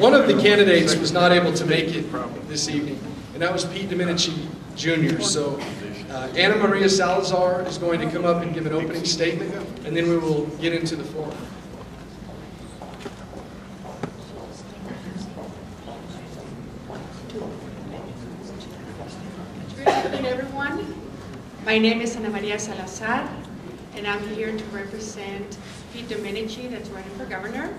One of the candidates was not able to make it this evening, and that was Pete Domenici Jr. So Ana Maria Salazar is going to come up and give an opening statement, and then we will get into the forum. Good evening, everyone. My name is Ana Maria Salazar, and I'm here to represent Pete Domenici, that's running for governor.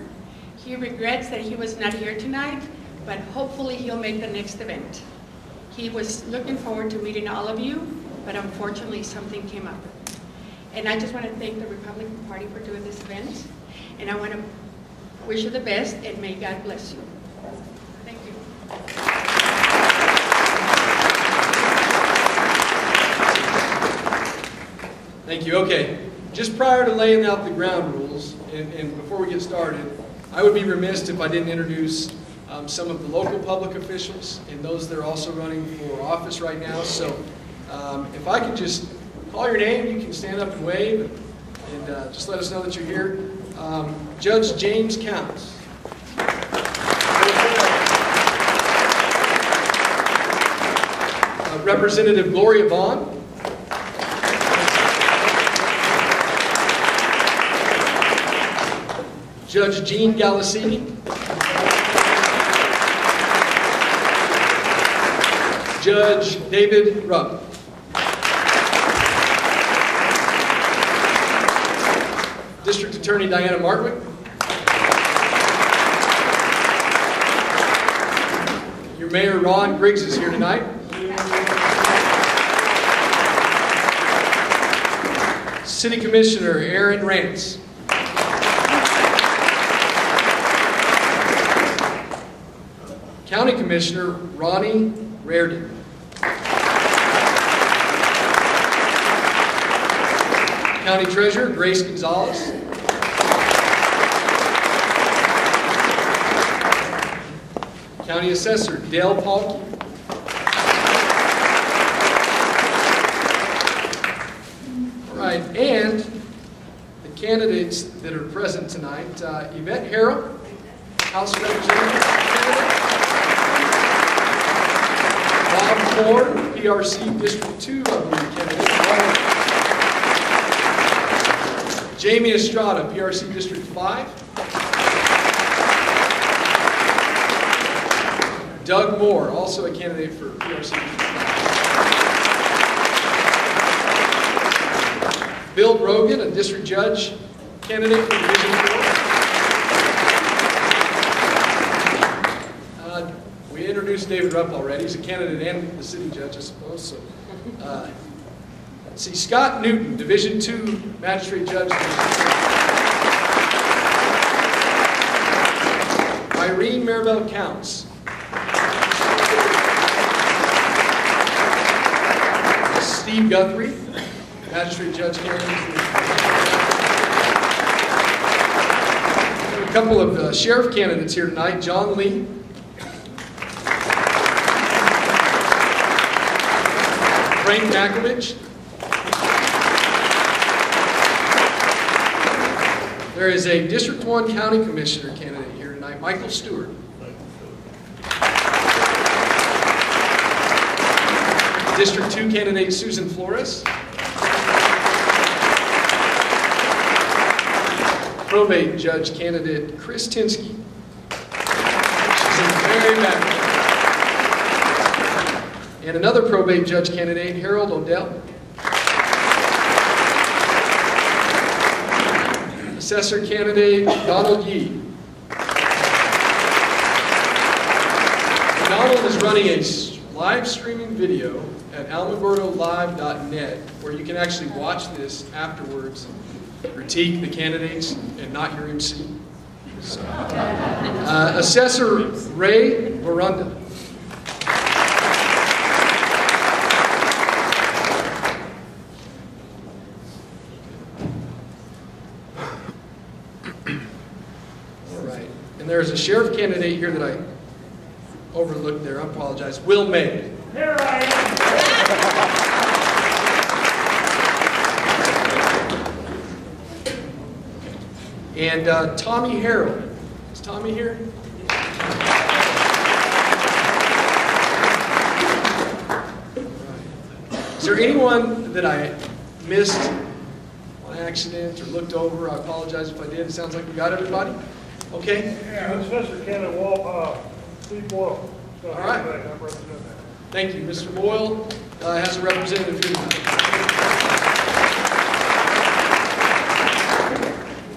He regrets that he was not here tonight, but hopefully he'll make the next event. He was looking forward to meeting all of you, but unfortunately something came up. And I just want to thank the Republican Party for doing this event, and I want to wish you the best, and may God bless you. Thank you. Thank you. Okay, just prior to laying out the ground rules, and before we get started, I would be remiss if I didn't introduce some of the local public officials and those that are also running for office right now. So if I could just call your name, you can stand up and wave and just let us know that you're here. Judge James Counts. Representative Gloria Vaughn. Judge Jean Galasini. Judge David Rupp. District Attorney Diana Martwick. Your Mayor Ron Griggs is here tonight. City Commissioner Aaron Rance. County Commissioner Ronnie Reardon. County Treasurer Grace Gonzalez. County Assessor Dale Paulke. All right, and the candidates that are present tonight, Yvette Harrell, House Representative candidate. Bob Ford, PRC District 2 candidate. Jamie Estrada, PRC District 5. Doug Moore, also a candidate for PRC District 5. Bill Brogan, a district judge candidate for Division 4. We introduced David Rupp already. He's a candidate and the city judge, I suppose. So, let's see, Scott Newton, Division 2 Magistrate Judge. Irene Maribel Counts. Steve Guthrie, Magistrate Judge candidate. A couple of sheriff candidates here tonight. John Lee. Frank Makovich. There is a District 1 County Commissioner candidate here tonight, Michael Stewart. District 2 candidate Susan Flores. Probate Judge candidate Chris Tinsky. She's in the very back. And another probate judge candidate, Harold Odell. Assessor candidate, Donald Yee. Donald is running a live streaming video at alamogordolive.net where you can actually watch this afterwards, critique the candidates, and not hear him sing. So, Assessor Ray Verunda. There's a sheriff candidate here that I overlooked there. I apologize. Will May. Here I am. And Tommy Harrell. Is Tommy here? Is there anyone that I missed on accident or looked over? I apologize if I did. It sounds like we got everybody. Okay? Yeah, it's Mr. Kenneth Steve Boyle. All right. Thank you. Mr. Boyle has a representative here tonight.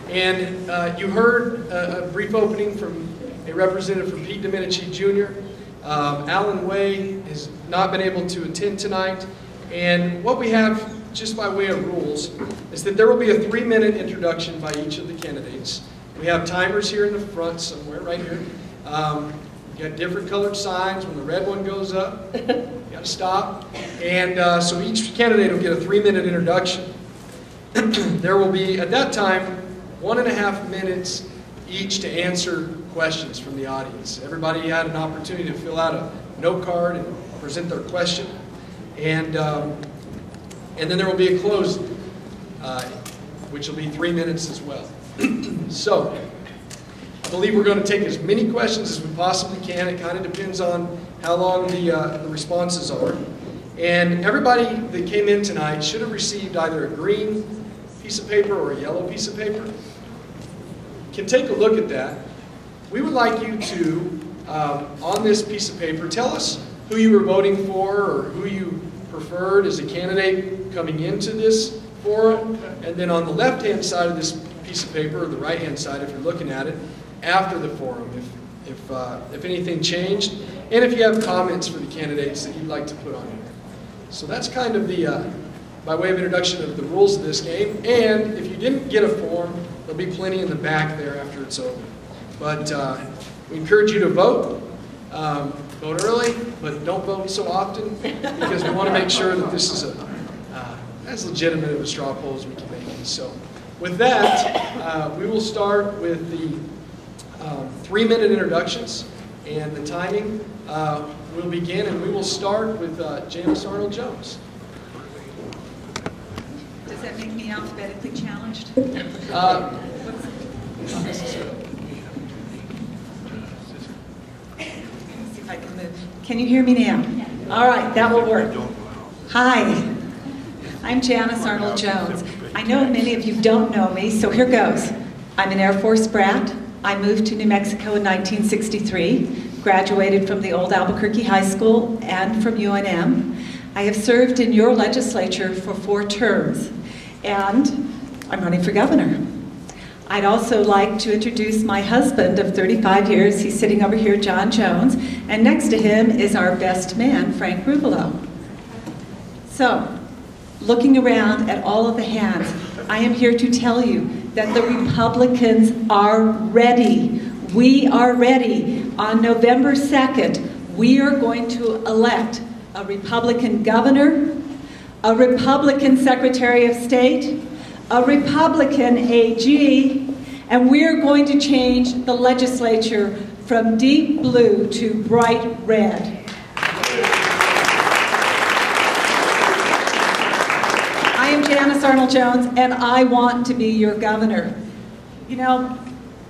And you heard a brief opening from a representative from Pete Domenici Jr. Alan Way has not been able to attend tonight. And what we have, just by way of rules, is that there will be a 3-minute introduction by each of the candidates. We have timers here in the front somewhere, right here. You got different colored signs. When the red one goes up, you got to stop. And so each candidate will get a 3-minute introduction. There will be, at that time, 1.5 minutes each to answer questions from the audience. Everybody had an opportunity to fill out a note card and present their question. And then there will be a closing, which will be 3 minutes as well. So, I believe we're going to take as many questions as we possibly can. It kind of depends on how long the responses are. And everybody that came in tonight should have received either a green piece of paper or a yellow piece of paper. Can take a look at that. We would like you to, on this piece of paper, tell us who you were voting for or who you preferred as a candidate coming into this forum. And then on the left-hand side of this piece of paper, or the right-hand side if you're looking at it, after the forum, if anything changed, and if you have comments for the candidates that you'd like to put on here. So that's kind of the, by way of introduction of the rules of this game. And if you didn't get a form, there'll be plenty in the back there after it's over. But we encourage you to vote. Vote early, but don't vote so often because we want to make sure that this is as legitimate of a straw poll as we can make it. So with that, we will start with the 3-minute introductions, and the timing will begin, and we will start with Janice Arnold-Jones. Does that make me alphabetically challenged? Not necessarily. See if I can move. Can you hear me now? All right, that will work. Hi, I'm Janice Arnold-Jones. I know many of you don't know me, so here goes. I'm an Air Force brat. I moved to New Mexico in 1963, graduated from the old Albuquerque High School and from UNM. I have served in your legislature for 4 terms, and I'm running for governor. I'd also like to introduce my husband of 35 years. He's sitting over here, John Jones, and next to him is our best man, Frank Rubelo. So, looking around at all of the hands, I am here to tell you that the Republicans are ready. We are ready. On November 2nd, we are going to elect a Republican governor, a Republican Secretary of State, a Republican AG, and we're going to change the legislature from deep blue to bright red. I am Janice Arnold-Jones, and I want to be your governor. You know,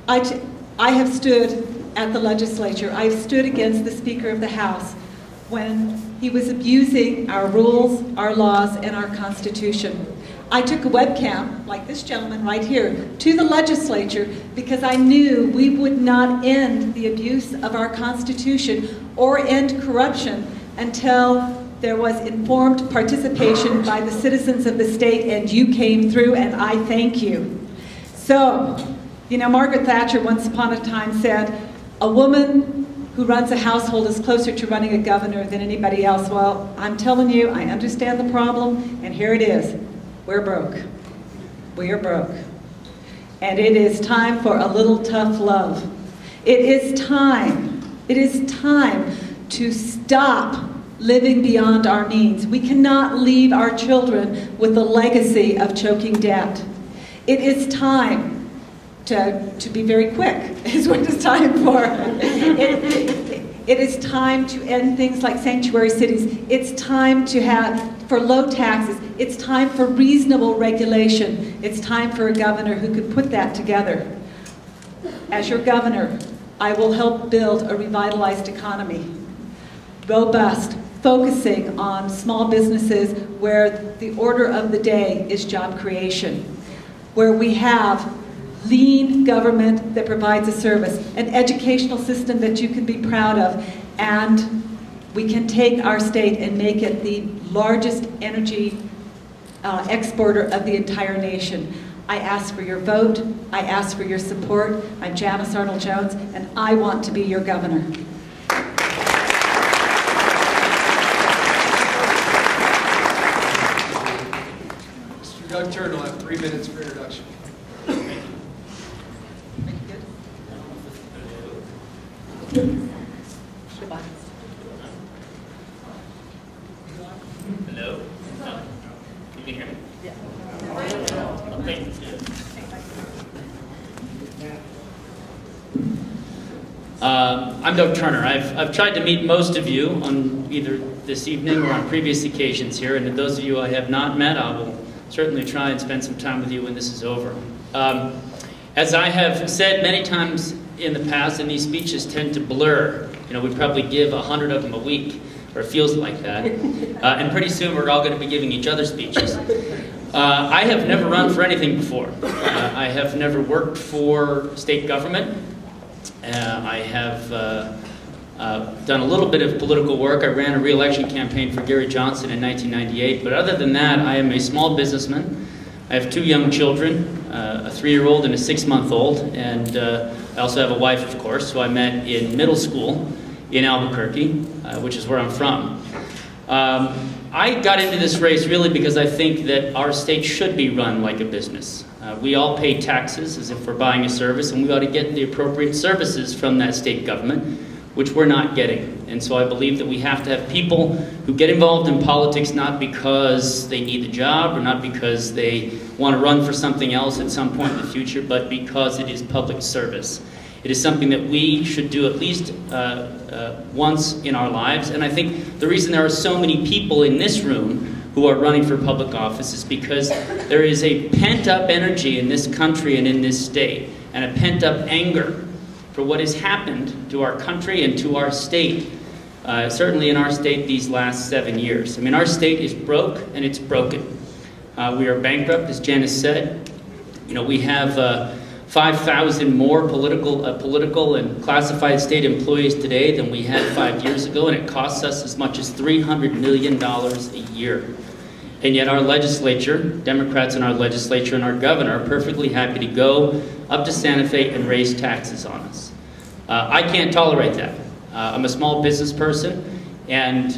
I have stood at the legislature. I've stood against the Speaker of the House when he was abusing our rules, our laws, and our Constitution. I took a webcam, like this gentleman right here, to the legislature because I knew we would not end the abuse of our Constitution or end corruption until there was informed participation by the citizens of the state, and you came through, and I thank you. So, you know, Margaret Thatcher once upon a time said, a woman who runs a household is closer to running a governor than anybody else. Well, I'm telling you, I understand the problem, and here it is. We're broke. We are broke. And it is time for a little tough love. It is time to stop living beyond our means. We cannot leave our children with a legacy of choking debt. It is time to be very quick, is what it's time for. It is time to end things like sanctuary cities. It's time to for low taxes. It's time for reasonable regulation. It's time for a governor who could put that together. As your governor, I will help build a revitalized economy. Robust, focusing on small businesses where the order of the day is job creation, where we have lean government that provides a service, an educational system that you can be proud of, and we can take our state and make it the largest energy exporter of the entire nation. I ask for your vote. I ask for your support. I'm Janice Arnold-Jones, and I want to be your governor. Mr. Doug Turner will have 3 minutes for introduction. Goodbye. Hello? You can hear me? Yeah. Okay. I'm Doug Turner. I've tried to meet most of you on either this evening or on previous occasions here, and to those of you I have not met, I will certainly try and spend some time with you when this is over. As I have said many times in the past, and these speeches tend to blur, you know, we probably give 100 of them a week, or it feels like that, and pretty soon we're all going to be giving each other speeches. I have never run for anything before. I have never worked for state government. I have done a little bit of political work. I ran a re-election campaign for Gary Johnson in 1998, but other than that, I am a small businessman. I have 2 young children, a 3-year-old and a 6-month-old, and I also have a wife, of course, who I met in middle school in Albuquerque, which is where I'm from. I got into this race really because I think that our state should be run like a business. We all pay taxes as if we're buying a service, and we ought to get the appropriate services from that state government, which we're not getting. And so I believe that we have to have people who get involved in politics not because they need the job or not because they want to run for something else at some point in the future, but because it is public service. It is something that we should do at least once in our lives. And I think the reason there are so many people in this room who are running for public office is because there is a pent-up energy in this country and in this state, and a pent-up anger for what has happened to our country and to our state, certainly in our state these last 7 years. I mean, our state is broke and it's broken. We are bankrupt, as Janice said. You know, we have 5,000 more political and classified state employees today than we had 5 years ago, and it costs us as much as $300 million a year. And yet our legislature, Democrats in our legislature and our governor are perfectly happy to go up to Santa Fe and raise taxes on us. I can't tolerate that. I'm a small business person, and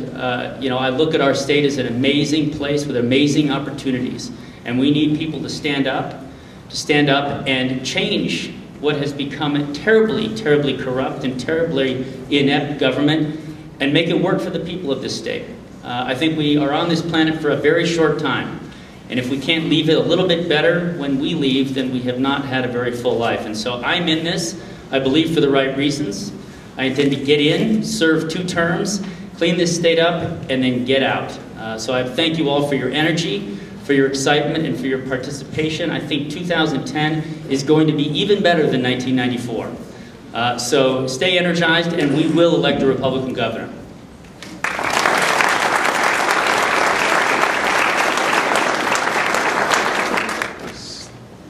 you know, I look at our state as an amazing place with amazing opportunities, and we need people to stand up and change what has become a terribly, terribly corrupt and terribly inept government and make it work for the people of this state. I think we are on this planet for a very short time, and if we can't leave it a little bit better when we leave, then we have not had a very full life. And so I'm in this, I believe, for the right reasons. I intend to get in, serve 2 terms, clean this state up, and then get out. So I thank you all for your energy, for your excitement, and for your participation. I think 2010 is going to be even better than 1994. So stay energized, and we will elect a Republican governor.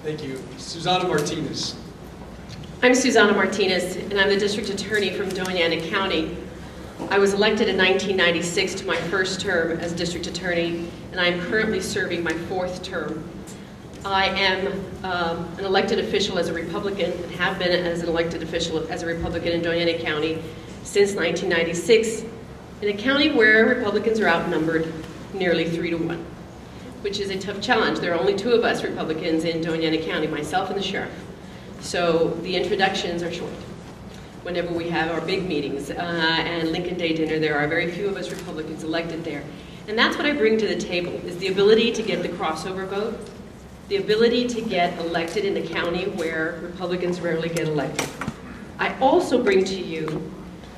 Thank you. Susana Martinez. I'm Susana Martinez, and I'm the district attorney from Doña Ana County. I was elected in 1996 to my first term as district attorney, and I am currently serving my 4th term. I am an elected official as a Republican, and have been as an elected official as a Republican in Doña Ana County since 1996, in a county where Republicans are outnumbered nearly 3 to 1, which is a tough challenge. There are only 2 of us Republicans in Doña Ana County, myself and the sheriff. So the introductions are short. Whenever we have our big meetings and Lincoln Day dinner, there are very few of us Republicans elected there. And that's what I bring to the table, is the ability to get the crossover vote, the ability to get elected in a county where Republicans rarely get elected. I also bring to you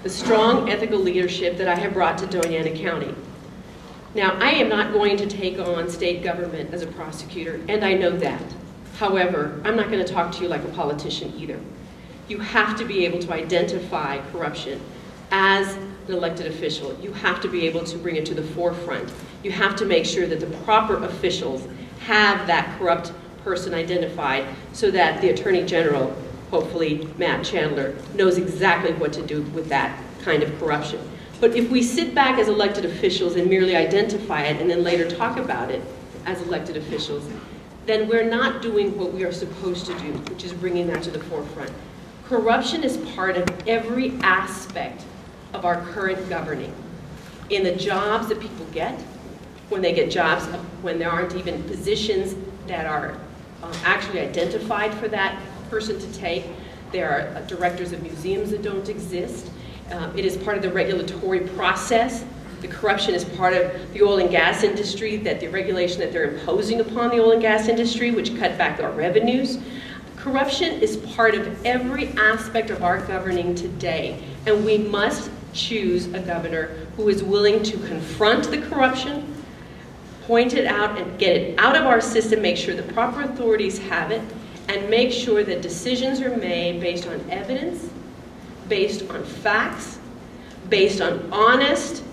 the strong ethical leadership that I have brought to Doña Ana County. Now, I am not going to take on state government as a prosecutor, and I know that. However, I'm not going to talk to you like a politician either. You have to be able to identify corruption. as an elected official, you have to be able to bring it to the forefront. You have to make sure that the proper officials have that corrupt person identified so that the Attorney General, hopefully Matt Chandler, knows exactly what to do with that kind of corruption. But if we sit back as elected officials and merely identify it and then later talk about it as elected officials, then we're not doing what we are supposed to do, which is bringing that to the forefront. Corruption is part of every aspect of our current governing. In the jobs that people get, when they get jobs, when there aren't even positions that are actually identified for that person to take. There are directors of museums that don't exist. It is part of the regulatory process. The corruption is part of the oil and gas industry, that the regulation that they're imposing upon the oil and gas industry, which cut back our revenues. Corruption is part of every aspect of our governing today, and we must choose a governor who is willing to confront the corruption, point it out and get it out of our system, make sure the proper authorities have it, and make sure that decisions are made based on evidence, based on facts, based on honest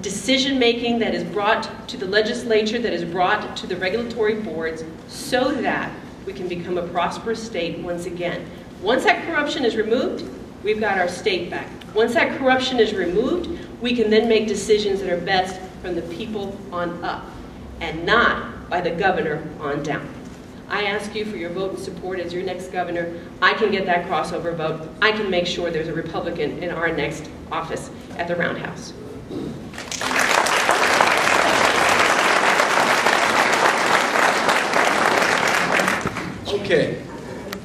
decision-making that is brought to the legislature, that is brought to the regulatory boards, so that we can become a prosperous state once again. Once that corruption is removed, we've got our state back. Once that corruption is removed, we can then make decisions that are best from the people on up, and not by the governor on down. I ask you for your vote and support as your next governor. I can get that crossover vote. I can make sure there's a Republican in our next office at the Roundhouse. Okay,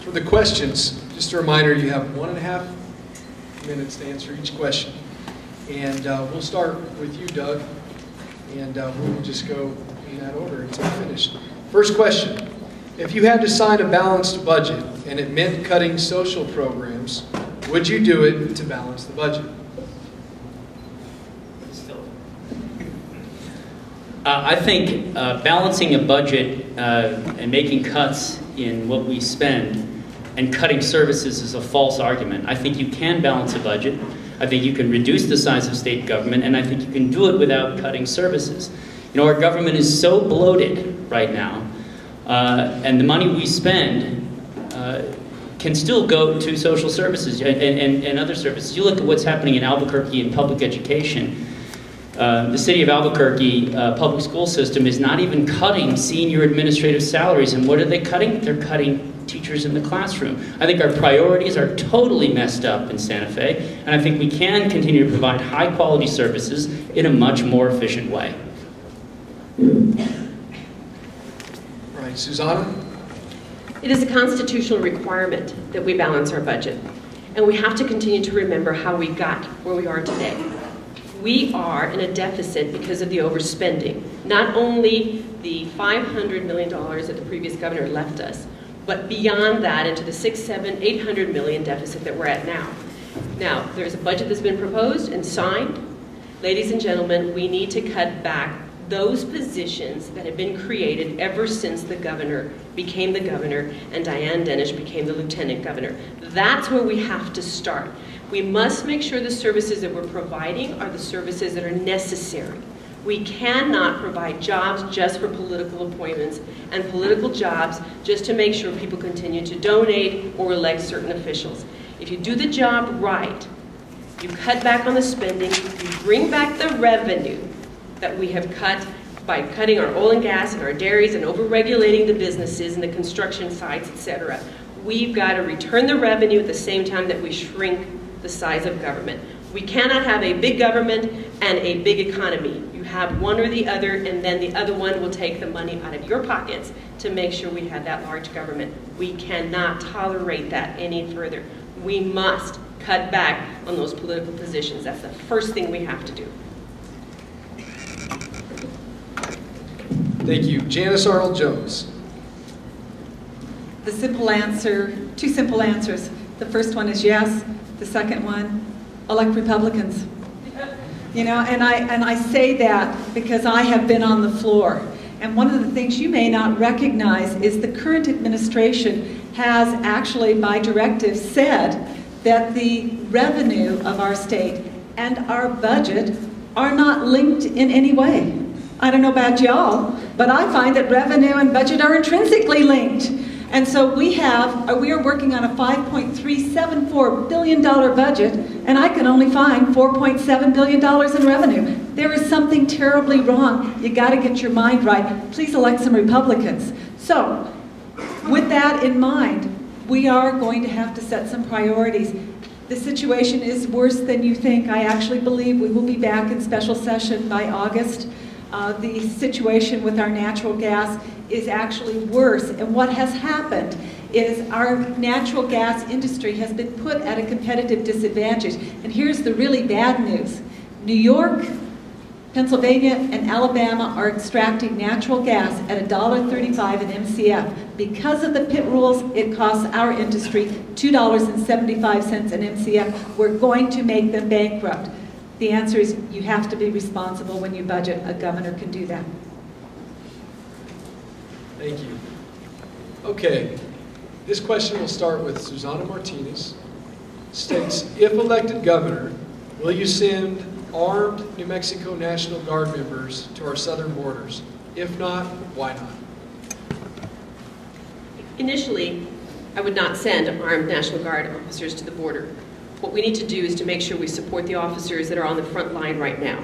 for the questions, just a reminder, you have 1.5 minutes to answer each question. And we'll start with you, Doug, and we will just go in that order until we're finished. First question. If you had to sign a balanced budget and it meant cutting social programs, would you do it to balance the budget? I think balancing a budget and making cuts in what we spend and cutting services is a false argument. I think you can balance a budget. I think you can reduce the size of state government, and I think you can do it without cutting services. You know, our government is so bloated right now, and the money we spend can still go to social services and other services. You look at what's happening in Albuquerque in public education. The city of Albuquerque public school system is not even cutting senior administrative salaries. And what are they cutting? They're cutting teachers in the classroom. I think our priorities are totally messed up in Santa Fe, and I think we can continue to provide high quality services in a much more efficient way. All right, Susanna? It is a constitutional requirement that we balance our budget, and we have to continue to remember how we got where we are today. We are in a deficit because of the overspending. Not only the $500 million that the previous governor left us, but beyond that into the $600, $700, $800 million deficit that we're at now. Now, there's a budget that's been proposed and signed. Ladies and gentlemen, we need to cut back those positions that have been created ever since the governor became the governor and Diane Dennis became the lieutenant governor. That's where we have to start. We must make sure the services that we're providing are the services that are necessary. We cannot provide jobs just for political appointments and political jobs just to make sure people continue to donate or elect certain officials. If you do the job right, you cut back on the spending, you bring back the revenue that we have cut by cutting our oil and gas and our dairies and over-regulating the businesses and the construction sites, etc. We've got to return the revenue at the same time that we shrink the size of government. We cannot have a big government and a big economy. You have one or the other, and then the other one will take the money out of your pockets to make sure we have that large government. We cannot tolerate that any further. We must cut back on those political positions. That's the first thing we have to do. Thank you. Janice Arnold-Jones. The simple answer, two simple answers. The first one is yes. The second one, elect Republicans. You know, and I say that because I have been on the floor. And one of the things you may not recognize is the current administration has actually, by directive, said that the revenue of our state and our budget are not linked in any way. I don't know about y'all, but I find that revenue and budget are intrinsically linked. And so we are working on a $5.374 billion budget, and I can only find $4.7 billion in revenue. There is something terribly wrong. You got to get your mind right. Please elect some Republicans. So, with that in mind, we are going to have to set some priorities. The situation is worse than you think. I actually believe we will be back in special session by August. The situation with our natural gas is actually worse. And what has happened is our natural gas industry has been put at a competitive disadvantage. And here's the really bad news. New York, Pennsylvania, and Alabama are extracting natural gas at $1.35 an MCF. Because of the pit rules, it costs our industry $2.75 an MCF. We're going to make them bankrupt. The answer is you have to be responsible when you budget. A governor can do that. Thank you. Okay, this question will start with Susana Martinez. States, if elected governor, will you send armed New Mexico National Guard members to our southern borders? If not, why not? Initially, I would not send armed National Guard officers to the border. What we need to do is to make sure we support the officers that are on the front line right now.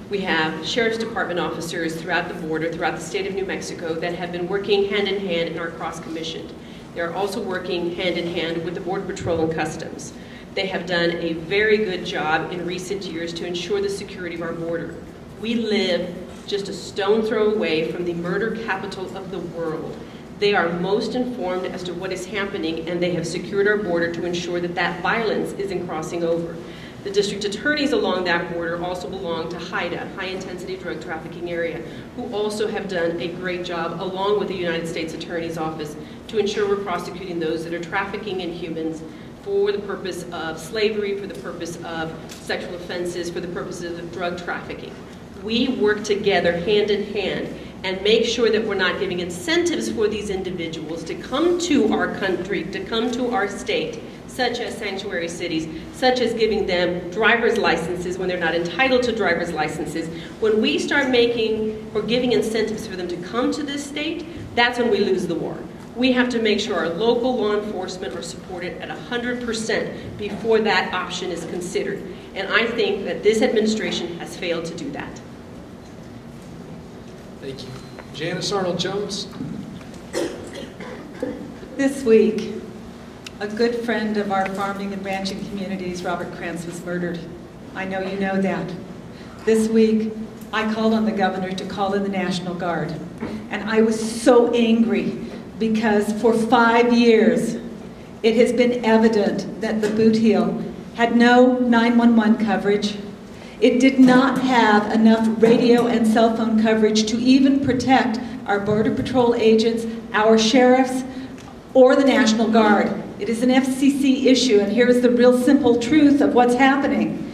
We have Sheriff's Department officers throughout the border, throughout the state of New Mexico, that have been working hand in hand and are cross-commissioned. They're also working hand in hand with the Border Patrol and Customs. They have done a very good job in recent years to ensure the security of our border. We live just a stone throw away from the murder capital of the world. They are most informed as to what is happening, and they have secured our border to ensure that that violence isn't crossing over. The district attorneys along that border also belong to HIDA, High Intensity Drug Trafficking Area, who also have done a great job, along with the United States Attorney's Office, to ensure we're prosecuting those that are trafficking in humans for the purpose of slavery, for the purpose of sexual offenses, for the purposes of drug trafficking. We work together hand in hand and make sure that we're not giving incentives for these individuals to come to our country, to come to our state, such as sanctuary cities, such as giving them driver's licenses when they're not entitled to driver's licenses. When we start making or giving incentives for them to come to this state, that's when we lose the war. We have to make sure our local law enforcement are supported at 100% before that option is considered. And I think that this administration has failed to do that. Thank you. Janice Arnold-Jones. This week, a good friend of our farming and ranching communities, Robert Krantz, was murdered. I know you know that. This week, I called on the governor to call in the National Guard. And I was so angry because for 5 years, it has been evident that the boot heel had no 911 coverage. It did not have enough radio and cell phone coverage to even protect our Border Patrol agents, our sheriffs, or the National Guard. It is an FCC issue, and here's the real simple truth of what's happening.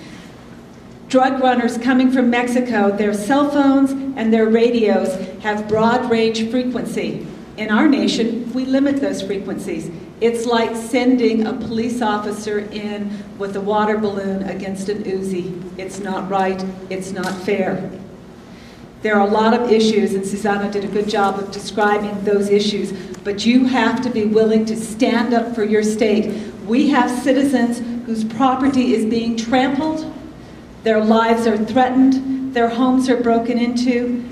Drug runners coming from Mexico, their cell phones and their radios have broad range frequency. In our nation, we limit those frequencies. It's like sending a police officer in with a water balloon against an Uzi. It's not right, it's not fair. There are a lot of issues, and Susana did a good job of describing those issues, but you have to be willing to stand up for your state. We have citizens whose property is being trampled, their lives are threatened, their homes are broken into,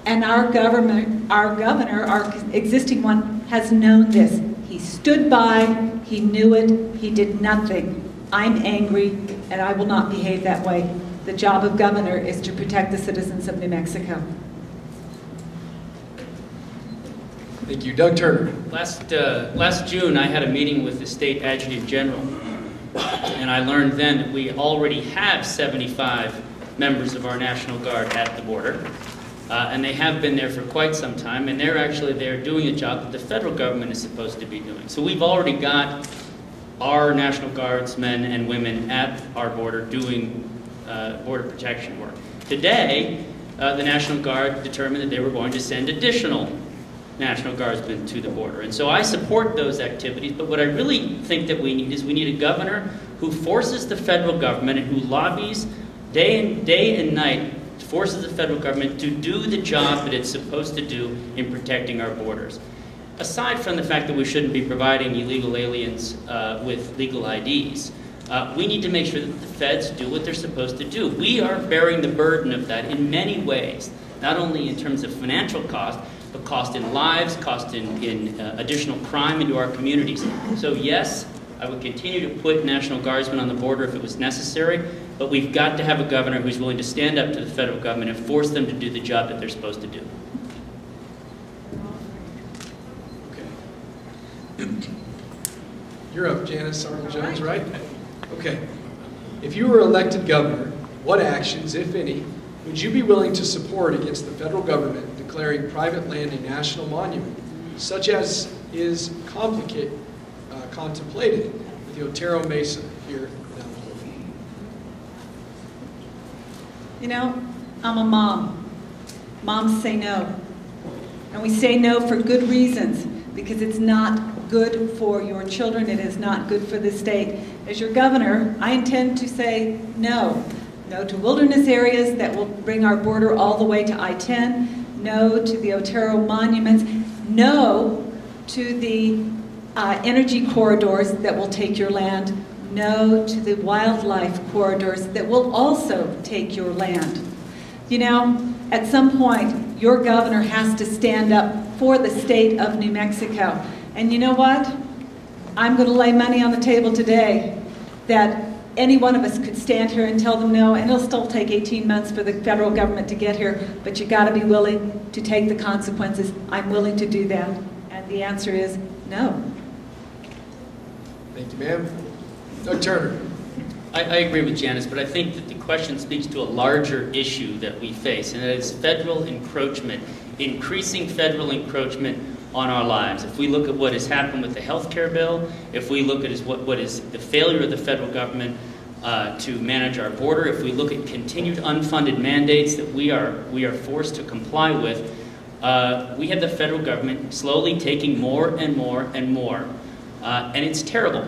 and our governor, our existing one, has known this. He stood by, he knew it, he did nothing. I'm angry, and I will not behave that way. The job of governor is to protect the citizens of New Mexico. Thank you. Doug Turner. Last June, I had a meeting with the state adjutant general, and I learned then that we already have 75 members of our National Guard at the border. And they have been there for quite some time, and they're actually there doing a job that the federal government is supposed to be doing. So we've already got our National Guardsmen and women at our border doing border protection work. Today, the National Guard determined that they were going to send additional National Guardsmen to the border. And so I support those activities, but what I really think that we need is we need a governor who forces the federal government and who lobbies day and night, forces the federal government to do the job that it's supposed to do in protecting our borders. Aside from the fact that we shouldn't be providing illegal aliens with legal IDs, we need to make sure that the feds do what they're supposed to do. We are bearing the burden of that in many ways, not only in terms of financial cost, but cost in lives, cost in additional crime into our communities. So yes, I would continue to put National Guardsmen on the border if it was necessary, but we've got to have a governor who's willing to stand up to the federal government and force them to do the job that they're supposed to do. Okay. You're up, Janice Arnold-Jones, right? Okay. If you were elected governor, what actions, if any, would you be willing to support against the federal government declaring private land a national monument, such as is contemplated with the Otero Mesa here in Alamogordo? You know, I'm a mom. Moms say no. And we say no for good reasons, because it's not good for your children, it is not good for the state. As your governor, I intend to say no. No to wilderness areas that will bring our border all the way to I-10. No to the Otero monuments. No to the energy corridors that will take your land. No to the wildlife corridors that will also take your land. You know, at some point, your governor has to stand up for the state of New Mexico. And you know what? I'm going to lay money on the table today that any one of us could stand here and tell them no, and it'll still take 18 months for the federal government to get here, but you got to be willing to take the consequences. I'm willing to do that. And the answer is no. Thank you, ma'am. Doug Turner. I agree with Janice, but I think that the question speaks to a larger issue that we face, and that is federal encroachment, increasing federal encroachment on our lives. If we look at what has happened with the health care bill, if we look at what is the failure of the federal government to manage our border, if we look at continued unfunded mandates that we are forced to comply with, we have the federal government slowly taking more and more and more, and it's terrible.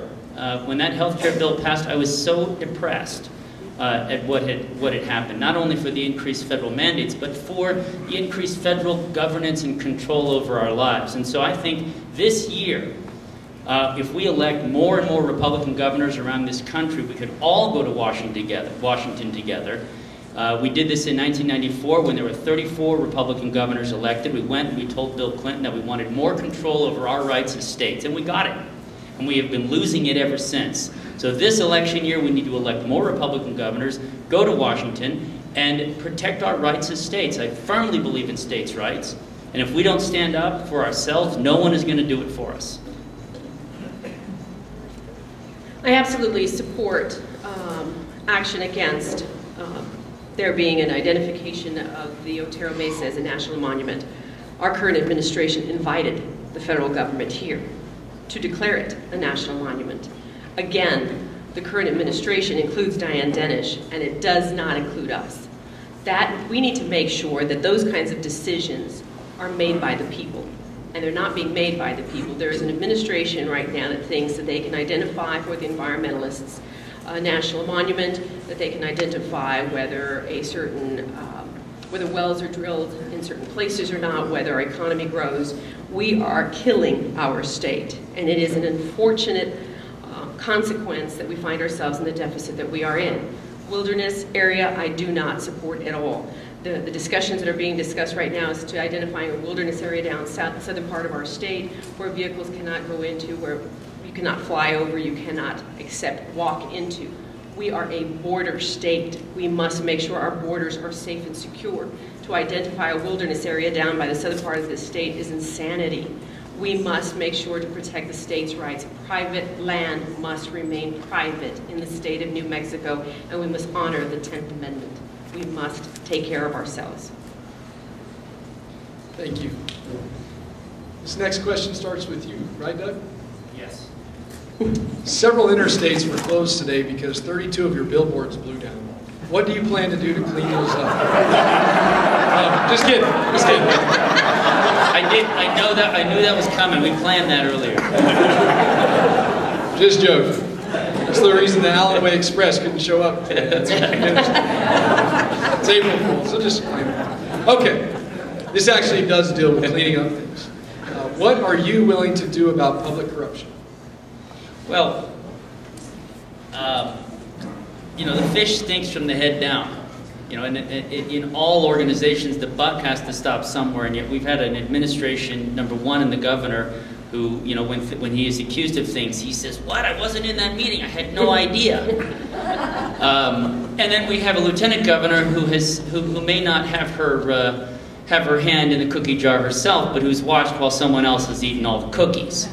When that health care bill passed, I was so depressed at what had happened, not only for the increased federal mandates, but for the increased federal governance and control over our lives. And so I think this year, if we elect more and more Republican governors around this country, we could all go to Washington together. We did this in 1994 when there were 34 Republican governors elected. We went and we told Bill Clinton that we wanted more control over our rights as states, and we got it. And we have been losing it ever since. So this election year, we need to elect more Republican governors, go to Washington, and protect our rights as states. I firmly believe in states' rights. And if we don't stand up for ourselves, no one is going to do it for us. I absolutely support action against there being an identification of the Otero Mesa as a national monument. Our current administration invited the federal government here to declare it a national monument. Again, the current administration includes Diane Dennish, and it does not include us. That we need to make sure that those kinds of decisions are made by the people, and they're not being made by the people. There is an administration right now that thinks that they can identify for the environmentalists a national monument, that they can identify whether a certain whether wells are drilled in certain places or not, whether our economy grows. We are killing our state, and it is an unfortunate consequence that we find ourselves in the deficit that we are in. Wilderness area, I do not support at all. The discussions that are being discussed right now is to identifying a wilderness area down southern part of our state where vehicles cannot go into, where you cannot fly over, you cannot walk into. We are a border state. We must make sure our borders are safe and secure. To identify a wilderness area down by the southern part of the state is insanity. We must make sure to protect the state's rights. Private land must remain private in the state of New Mexico, and we must honor the 10th Amendment. We must take care of ourselves. Thank you. This next question starts with you, right, Doug? Yes. Several interstates were closed today because 32 of your billboards blew down. What do you plan to do to clean those up? Just kidding. Just kidding. I knew that was coming. We planned that earlier. Just joking. That's the reason the Allenway Express couldn't show up today. It's April Fool's, so just explain it. Okay, this actually does deal with cleaning up things. What are you willing to do about public corruption? Well, you know, the fish stinks from the head down. You know, and in all organizations, the buck has to stop somewhere, and yet we've had an administration, number one, and the governor, who, you know, when he is accused of things, he says, "What? I wasn't in that meeting. I had no idea." And then we have a lieutenant governor who may not have her hand in the cookie jar herself, but who's watched while someone else has eaten all the cookies.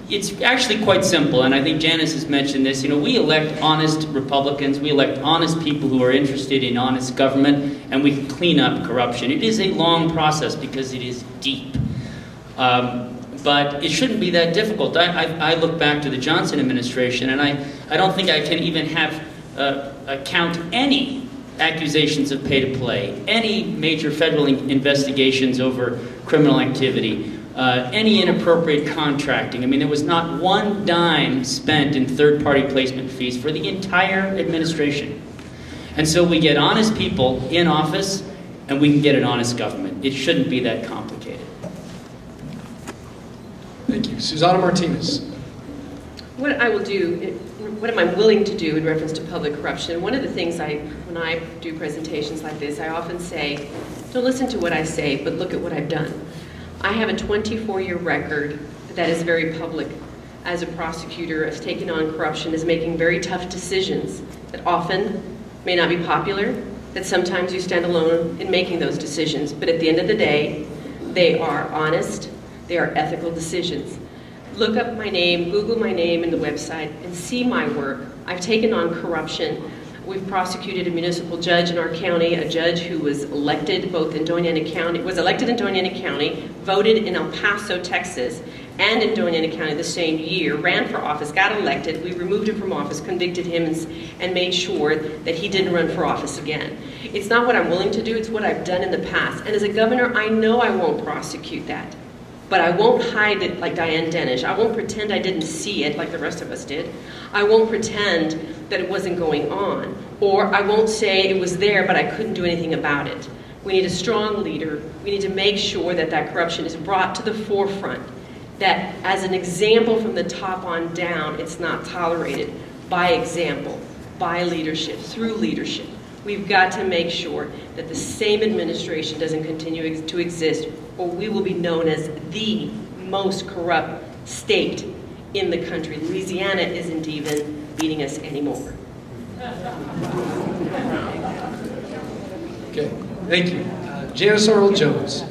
It's actually quite simple, and I think Janice has mentioned this. You know, we elect honest Republicans, we elect honest people who are interested in honest government, and we can clean up corruption. It is a long process because it is deep. But it shouldn't be that difficult. I look back to the Johnson administration, and I don't think I can even count any accusations of pay-to-play, any major federal investigations over criminal activity, any inappropriate contracting. I mean, there was not one dime spent in third-party placement fees for the entire administration. And so we get honest people in office, and we can get an honest government. It shouldn't be that complicated. Thank you. Susana Martinez. What I will do, what am I willing to do in reference to public corruption? One of the things when I do presentations like this, I often say, don't listen to what I say, but look at what I've done. I have a 24-year record that is very public. As a prosecutor, I've taken on corruption, is making very tough decisions that often may not be popular, that sometimes you stand alone in making those decisions. But at the end of the day, they are honest, they are ethical decisions. Look up my name, Google my name in the website, and see my work. I've taken on corruption. We've prosecuted a municipal judge in our county, a judge who was elected both in Doña County, voted in El Paso, Texas, and in Doña County the same year, ran for office, got elected. We removed him from office, convicted him, and made sure that he didn't run for office again. It's not what I'm willing to do, it's what I've done in the past. And as a governor, I know I won't prosecute that. But I won't hide it like Diane Denish. I won't pretend I didn't see it like the rest of us did. I won't pretend that it wasn't going on. Or I won't say it was there, but I couldn't do anything about it. We need a strong leader. We need to make sure that that corruption is brought to the forefront. That as an example from the top on down, it's not tolerated. By example, by leadership, through leadership. We've got to make sure that the same administration doesn't continue to exist, or we will be known as the most corrupt state in the country. Louisiana isn't even beating us anymore. Okay, thank you. Janice Arnold-Jones.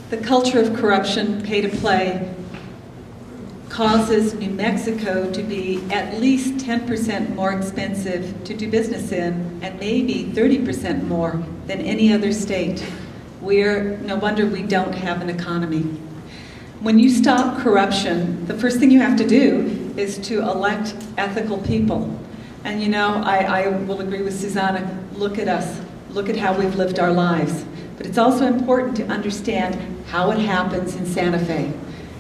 The culture of corruption, pay to play, causes New Mexico to be at least 10% more expensive to do business in, and maybe 30% more than any other state. No wonder we don't have an economy. When you stop corruption, the first thing you have to do is to elect ethical people. And you know, I will agree with Susana, look at us, look at how we've lived our lives. But it's also important to understand how it happens in Santa Fe.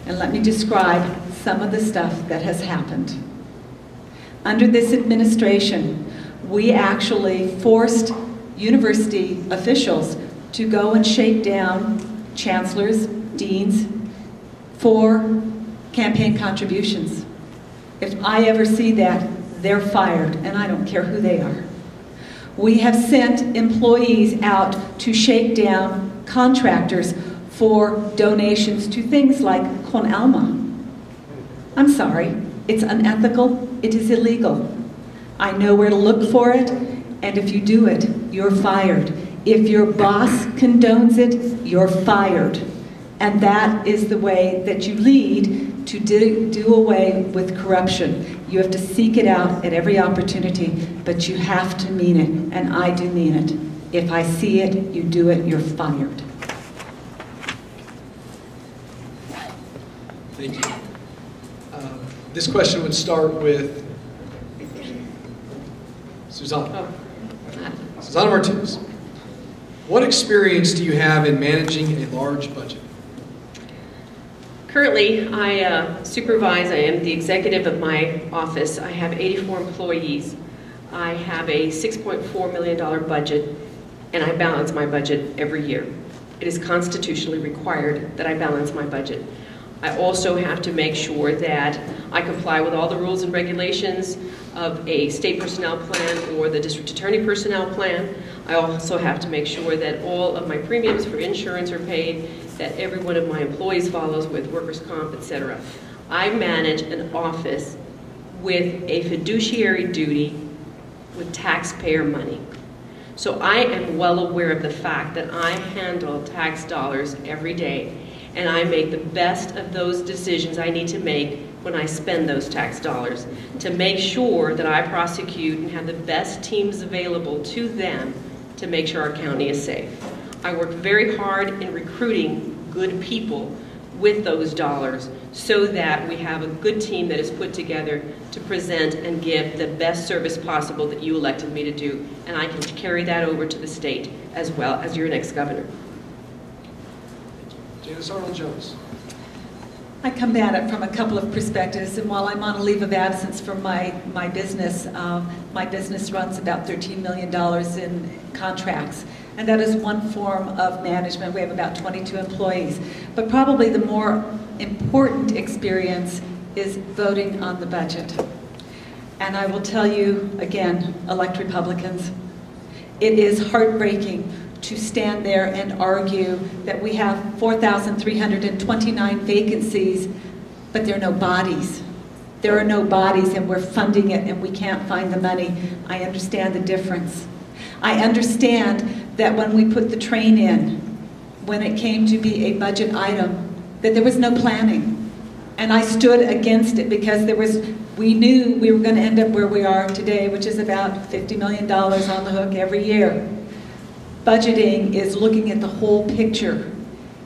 And let me describe some of the stuff that has happened. Under this administration, we actually forced university officials to go and shake down chancellors, deans, for campaign contributions. If I ever see that, they're fired, and I don't care who they are. We have sent employees out to shake down contractors for donations to things like Con Alma. I'm sorry, it's unethical, it is illegal. I know where to look for it, and if you do it, you're fired. If your boss condones it, you're fired. And that is the way that you lead to do away with corruption. You have to seek it out at every opportunity, but you have to mean it, and I do mean it. If I see it, you do it, you're fired. Thank you. This question would start with Susana. Susana Martinez. What experience do you have in managing a large budget? Currently, I supervise, I am the executive of my office. I have 84 employees. I have a $6.4 million budget, and I balance my budget every year. It is constitutionally required that I balance my budget. I also have to make sure that I comply with all the rules and regulations of a state personnel plan or the district attorney personnel plan. I also have to make sure that all of my premiums for insurance are paid, that every one of my employees follows with workers' comp, etc. I manage an office with a fiduciary duty with taxpayer money. So I am well aware of the fact that I handle tax dollars every day, and I make the best of those decisions I need to make when I spend those tax dollars to make sure that I prosecute and have the best teams available to them to make sure our county is safe. I work very hard in recruiting good people with those dollars so that we have a good team that is put together to present and give the best service possible that you elected me to do, and I can carry that over to the state as well as your next governor. Janice Arnold-Jones. I come at it from a couple of perspectives, and while I'm on a leave of absence from my business runs about $13 million in contracts, and that is one form of management. We have about 22 employees, but probably the more important experience is voting on the budget. And I will tell you, again, elect Republicans. It is heartbreaking to stand there and argue that we have 4,329 vacancies, but there are no bodies. There are no bodies, and we're funding it and we can't find the money. I understand the difference. I understand that when we put the train in, when it came to be a budget item, that there was no planning. And I stood against it because we knew we were going to end up where we are today, which is about $50 million on the hook every year. Budgeting is looking at the whole picture,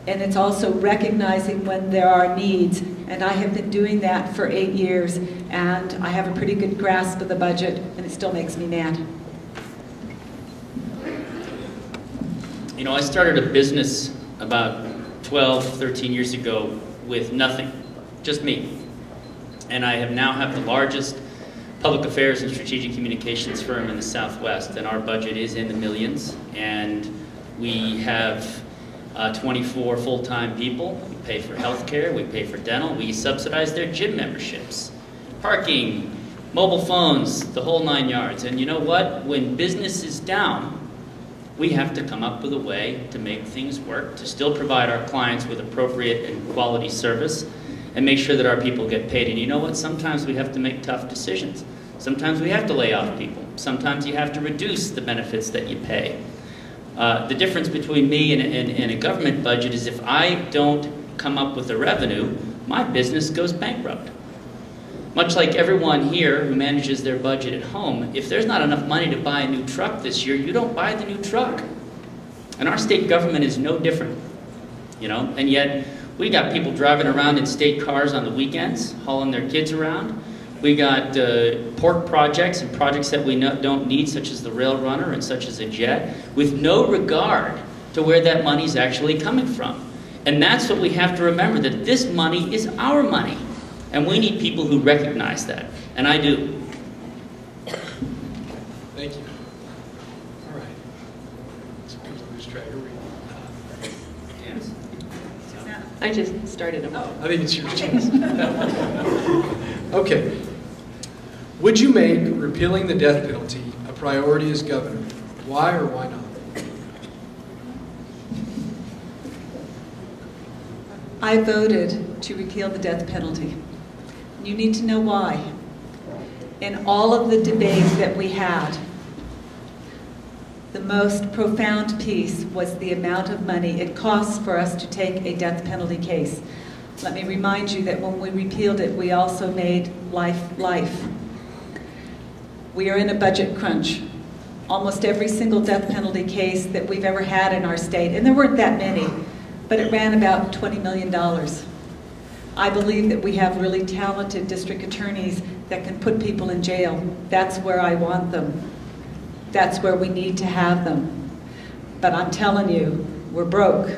and it's also recognizing when there are needs. And I have been doing that for 8 years, and I have a pretty good grasp of the budget, and it still makes me mad. You know, I started a business about 12, 13 years ago with nothing, just me. And I now have the largest public affairs and strategic communications firm in the Southwest, and our budget is in the millions, and we have 24 full-time people. We pay for health care, we pay for dental, we subsidize their gym memberships, parking, mobile phones, the whole 9 yards. And you know what? When business is down, we have to come up with a way to make things work, to still provide our clients with appropriate and quality service, and make sure that our people get paid. And you know what? Sometimes we have to make tough decisions. Sometimes we have to lay off people. Sometimes you have to reduce the benefits that you pay. The difference between me and a government budget is if I don't come up with the revenue, my business goes bankrupt. Much like everyone here who manages their budget at home, if there's not enough money to buy a new truck this year, you don't buy the new truck. And our state government is no different, you know, and yet we got people driving around in state cars on the weekends, hauling their kids around. We got pork projects and projects that we don't need, such as the Rail Runner and such as a jet, with no regard to where that money's actually coming from. And that's what we have to remember, that this money is our money. And we need people who recognize that. And I do. Thank you. All right. Some people lose track. Yes. I just started them. I think it's your chance. Okay. Would you make repealing the death penalty a priority as governor? Why or why not? I voted to repeal the death penalty. You need to know why. In all of the debates that we had, the most profound piece was the amount of money it costs for us to take a death penalty case. Let me remind you that when we repealed it, we also made life. We are in a budget crunch. Almost every single death penalty case that we've ever had in our state, and there weren't that many, but it ran about $20 million. I believe that we have really talented district attorneys that can put people in jail. That's where I want them. That's where we need to have them. But I'm telling you, we're broke.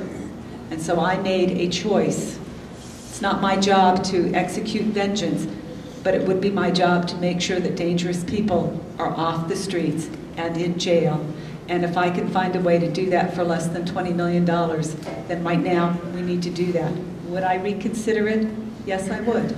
And so I made a choice. It's not my job to execute vengeance, but it would be my job to make sure that dangerous people are off the streets and in jail. And if I can find a way to do that for less than $20 million, then right now we need to do that. Would I reconsider it? Yes, I would.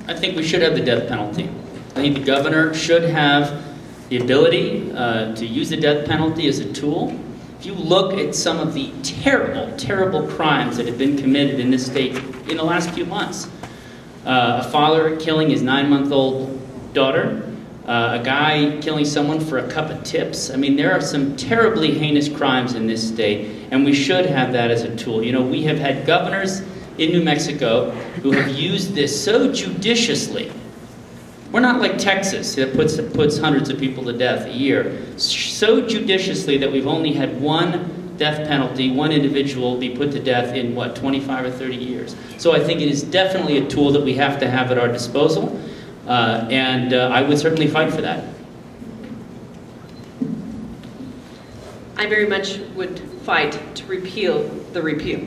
I think we should have the death penalty. I think the governor should have the ability to use the death penalty as a tool. If you look at some of the terrible, terrible crimes that have been committed in this state in the last few months, a father killing his 9-month-old daughter, a guy killing someone for a cup of tips. I mean, there are some terribly heinous crimes in this state, and we should have that as a tool. You know, we have had governors in New Mexico who have used this so judiciously. We're not like Texas that puts hundreds of people to death a year. So judiciously that we've only had one death penalty, one individual be put to death in, what, 25 or 30 years. So I think it is definitely a tool that we have to have at our disposal. I would certainly fight for that. I very much would fight to repeal the repeal.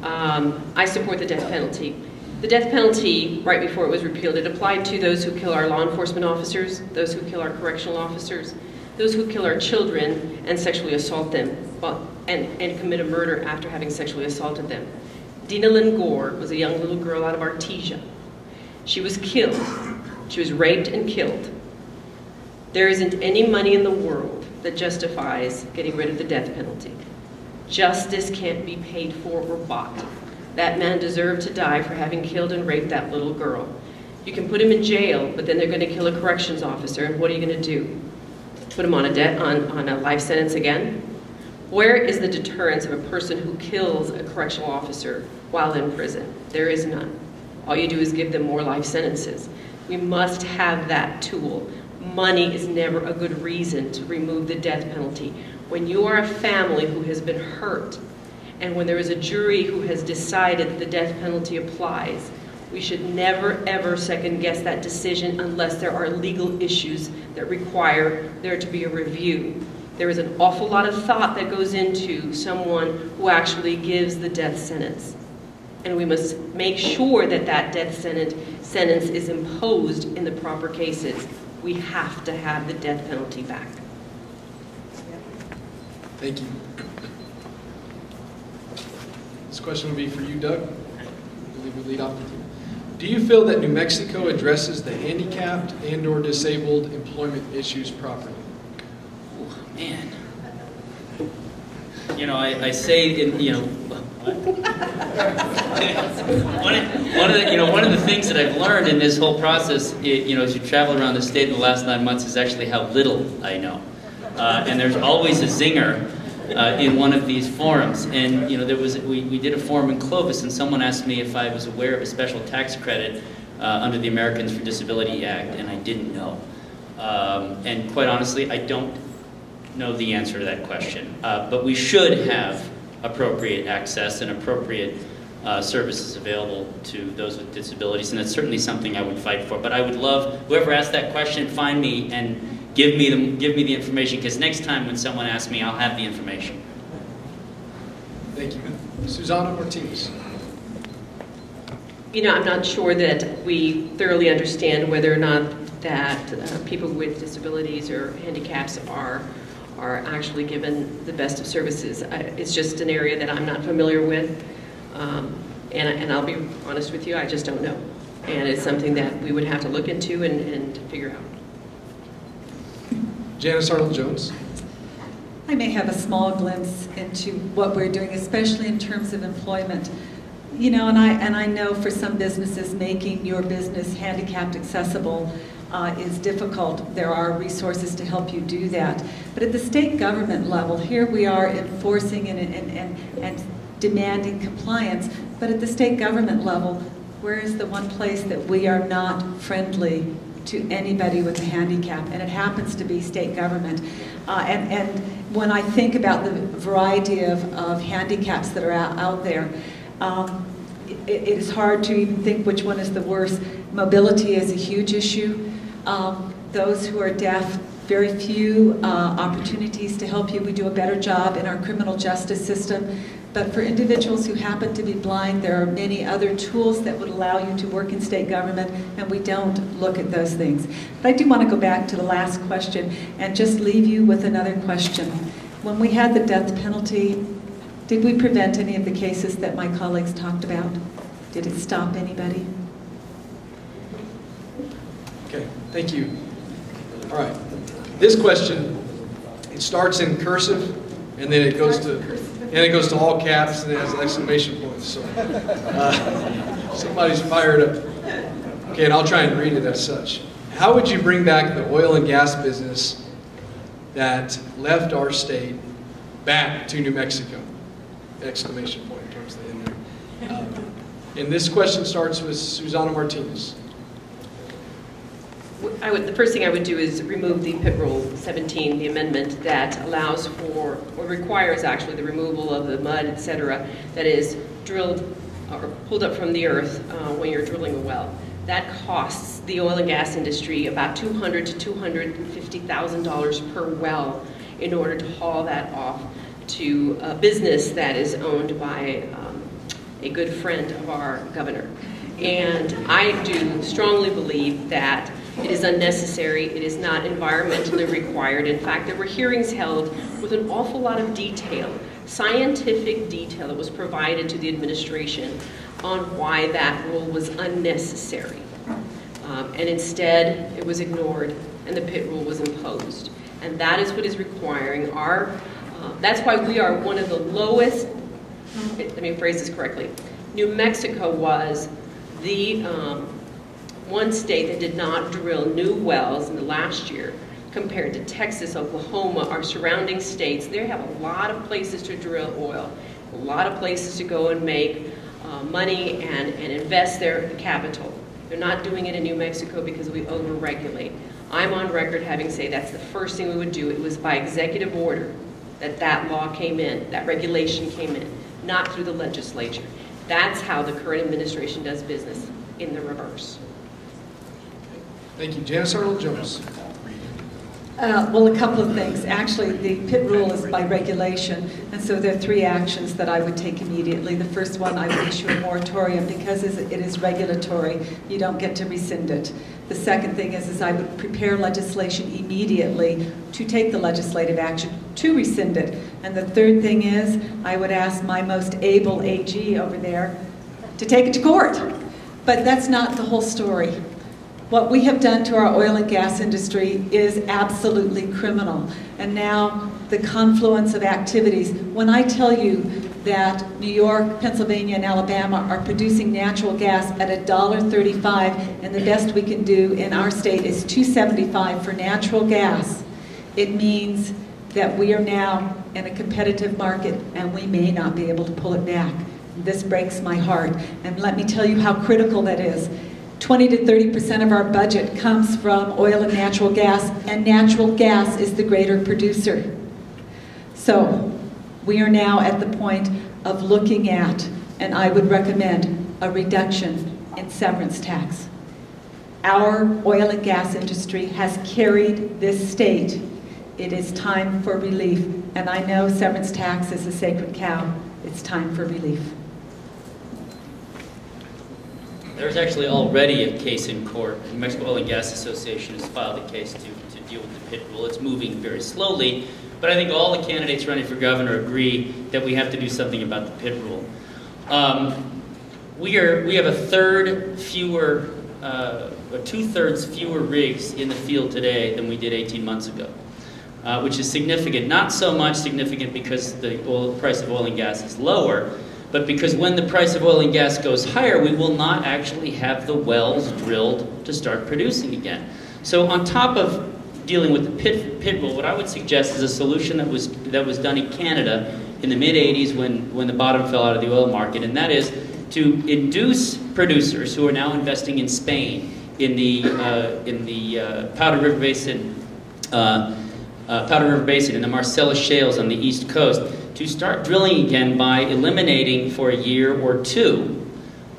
I support the death penalty. The death penalty, right before it was repealed, it applied to those who kill our law enforcement officers, those who kill our correctional officers, those who kill our children and sexually assault them, and commit a murder after having sexually assaulted them. Dina Lynn Gore was a young little girl out of Artesia. She was killed. She was raped and killed. There isn't any money in the world that justifies getting rid of the death penalty. Justice can't be paid for or bought. That man deserved to die for having killed and raped that little girl. You can put him in jail, but then they're going to kill a corrections officer, and what are you going to do? Put him on a life sentence again? Where is the deterrence of a person who kills a correctional officer while in prison? There is none. All you do is give them more life sentences. We must have that tool. Money is never a good reason to remove the death penalty. When you are a family who has been hurt, and when there is a jury who has decided that the death penalty applies, we should never, ever second guess that decision unless there are legal issues that require there to be a review. There is an awful lot of thought that goes into someone who actually gives the death sentence. And we must make sure that that death sentence is imposed in the proper cases. We have to have the death penalty back. Thank you. This question will be for you, Doug. I believe we lead off with you. Do you feel that New Mexico addresses the handicapped and/or disabled employment issues properly? Oh, man. You know, I say, one of the things that I've learned in this whole process, as you travel around the state in the last 9 months, is actually how little I know. And there's always a zinger in one of these forums. And we did a forum in Clovis, and someone asked me if I was aware of a special tax credit under the Americans with Disabilities Act, and I didn't know. And quite honestly, I don't know the answer to that question. But we should have appropriate access and appropriate services available to those with disabilities, and that's certainly something I would fight for. But I would love whoever asked that question, find me and give me the information, because next time when someone asks me, I'll have the information. Thank you. Susana Martinez. I'm not sure that we thoroughly understand whether or not that people with disabilities or handicaps are actually given the best of services. It's just an area that I'm not familiar with, and I'll be honest with you, I just don't know. And it's something that we would have to look into and figure out. Janice Arnold-Jones. I may have a small glimpse into what we're doing, especially in terms of employment. And I know for some businesses, making your business handicapped accessible is difficult. There are resources to help you do that. But at the state government level, here we are enforcing and demanding compliance. But at the state government level, where is the one place that we are not friendly to anybody with a handicap? And it happens to be state government. And when I think about the variety of handicaps that are out there, it is hard to even think which one is the worst. Mobility is a huge issue. Those who are deaf very few opportunities to help you. We do a better job in our criminal justice system. But for individuals who happen to be blind, there are many other tools that would allow you to work in state government, and we don't look at those things. But I do want to go back to the last question and just leave you with another question. When we had the death penalty, did we prevent any of the cases that my colleagues talked about? Did it stop anybody? Okay, thank you. All right. This question, it starts in cursive, and then it goes to all caps, and it has exclamation points. So somebody's fired up. Okay, and I'll try and read it as such. How would you bring back the oil and gas business that left our state back to New Mexico? Exclamation point towards the end there. And this question starts with Susana Martinez. The first thing I would do is remove the Pit Rule 17, the amendment that allows for, or requires actually, the removal of the mud, etc., that is drilled or pulled up from the earth when you're drilling a well. That costs the oil and gas industry about $200,000 to $250,000 per well in order to haul that off to a business that is owned by a good friend of our governor. And I do strongly believe that it is unnecessary. It is not environmentally required. In fact, there were hearings held with an awful lot of detail, scientific detail that was provided to the administration on why that rule was unnecessary. And instead, it was ignored and the pit rule was imposed. And that is what is requiring our, that's why we are one of the lowest, let me phrase this correctly. New Mexico was the one state that did not drill new wells in the last year compared to Texas, Oklahoma, our surrounding states. They have a lot of places to drill oil, a lot of places to go and make money and invest their capital. They're not doing it in New Mexico because we over-regulate. I'm on record having said that's the first thing we would do. It was by executive order that that law came in, that regulation came in, not through the legislature. That's how the current administration does business, in the reverse. Thank you. Janice Arnold-Jones. Well, a couple of things. Actually, the pit rule is by regulation, and so there are three actions that I would take immediately. The first one, I would issue a moratorium because it is regulatory. You don't get to rescind it. The second thing is I would prepare legislation immediately to take the legislative action to rescind it. And the third thing is I would ask my most able AG over there to take it to court. But that's not the whole story. What we have done to our oil and gas industry is absolutely criminal. And now the confluence of activities. When I tell you that New York, Pennsylvania, and Alabama are producing natural gas at $1.35, and the best we can do in our state is $2.75 for natural gas, it means that we are now in a competitive market and we may not be able to pull it back. This breaks my heart. And let me tell you how critical that is. 20 to 30% of our budget comes from oil and natural gas is the greater producer. So we are now at the point of looking at, and I would recommend, a reduction in severance tax. Our oil and gas industry has carried this state. It is time for relief, and I know severance tax is a sacred cow. It's time for relief. There's actually already a case in court. The New Mexico Oil and Gas Association has filed a case to deal with the pit rule. It's moving very slowly, but I think all the candidates running for governor agree that we have to do something about the pit rule. We have two-thirds fewer rigs in the field today than we did 18 months ago, which is significant. Not so much significant because the price of oil and gas is lower, but because when the price of oil and gas goes higher, we will not actually have the wells drilled to start producing again. So on top of dealing with the pit rule, what I would suggest is a solution that was done in Canada in the mid-'80s when the bottom fell out of the oil market, and that is to induce producers who are now investing in Spain, in the Powder River Basin, in the Marcellus shales on the East Coast, to start drilling again by eliminating for a year or two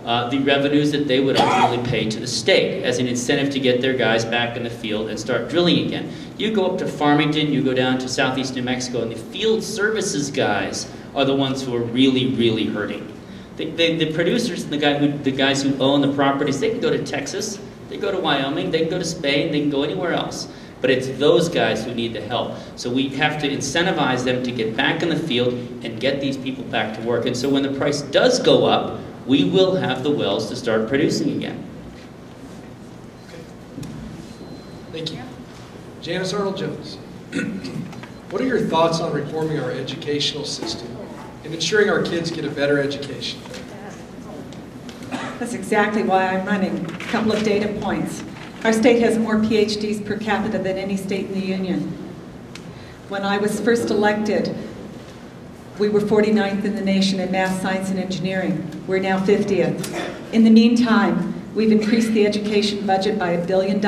the revenues that they would ultimately pay to the state as an incentive to get their guys back in the field and start drilling again. You go up to Farmington, you go down to southeast New Mexico, and the field services guys are the ones who are really, really hurting. The producers, the guys who own the properties, they can go to Texas, they go to Wyoming, they can go to Spain, they can go anywhere else. But it's those guys who need the help. So we have to incentivize them to get back in the field and get these people back to work. And so when the price does go up, we will have the wells to start producing again. Okay. Thank you. Janice Arnold-Jones, what are your thoughts on reforming our educational system and ensuring our kids get a better education? That's exactly why I'm running. A couple of data points. Our state has more PhDs per capita than any state in the union. When I was first elected, we were 49th in the nation in math, science, and engineering. We're now 50th. In the meantime, we've increased the education budget by $1 billion.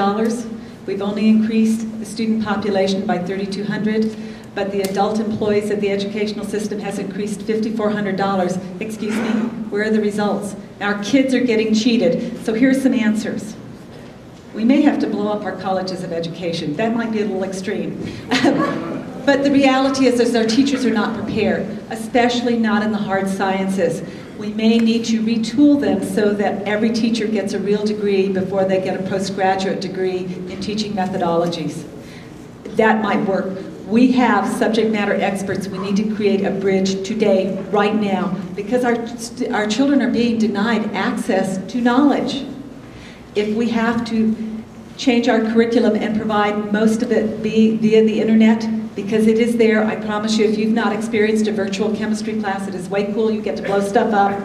We've only increased the student population by 3,200, but the adult employees of the educational system has increased $5,400. Excuse me, where are the results? Our kids are getting cheated, so here's some answers. We may have to blow up our colleges of education. That might be a little extreme. But the reality is our teachers are not prepared, especially not in the hard sciences. We may need to retool them so that every teacher gets a real degree before they get a postgraduate degree in teaching methodologies. That might work. We have subject matter experts. We need to create a bridge today, right now, because our children are being denied access to knowledge. If we have to change our curriculum and provide most of it via the internet, because it is there, I promise you, if you've not experienced a virtual chemistry class, it is way cool. You get to blow stuff up.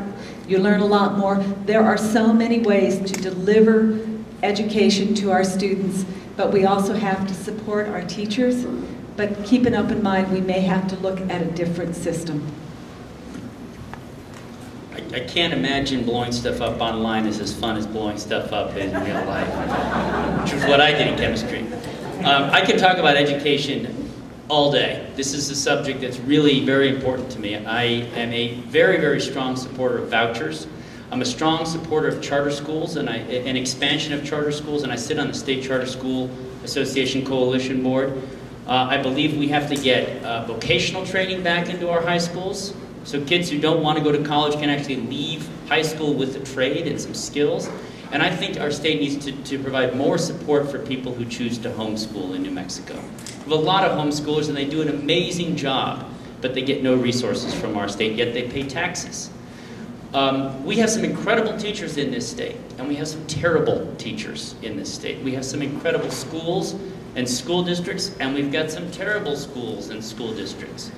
You learn a lot more. There are so many ways to deliver education to our students, but we also have to support our teachers. But keep an open mind, we may have to look at a different system. I can't imagine blowing stuff up online is as fun as blowing stuff up in real life, which is what I did in chemistry. I could talk about education all day. This is a subject that's really very important to me. I am a very, very strong supporter of vouchers. I'm a strong supporter of charter schools and an expansion of charter schools, and I sit on the State Charter School Association Coalition Board. I believe we have to get vocational training back into our high schools, so kids who don't want to go to college can actually leave high school with a trade and some skills. And I think our state needs to provide more support for people who choose to homeschool in New Mexico. We have a lot of homeschoolers and they do an amazing job, but they get no resources from our state, yet they pay taxes. We have some incredible teachers in this state, and we have some terrible teachers in this state. We have some incredible schools and school districts, and we've got some terrible schools and school districts.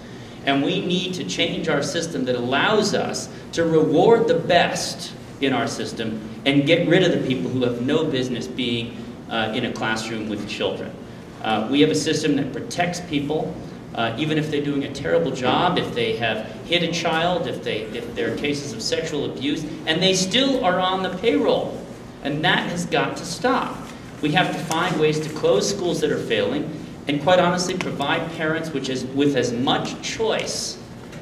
And we need to change our system that allows us to reward the best in our system and get rid of the people who have no business being in a classroom with children. We have a system that protects people, even if they're doing a terrible job, if they have hit a child, if there are cases of sexual abuse, and they still are on the payroll. And that has got to stop. We have to find ways to close schools that are failing, and quite honestly provide parents with as much choice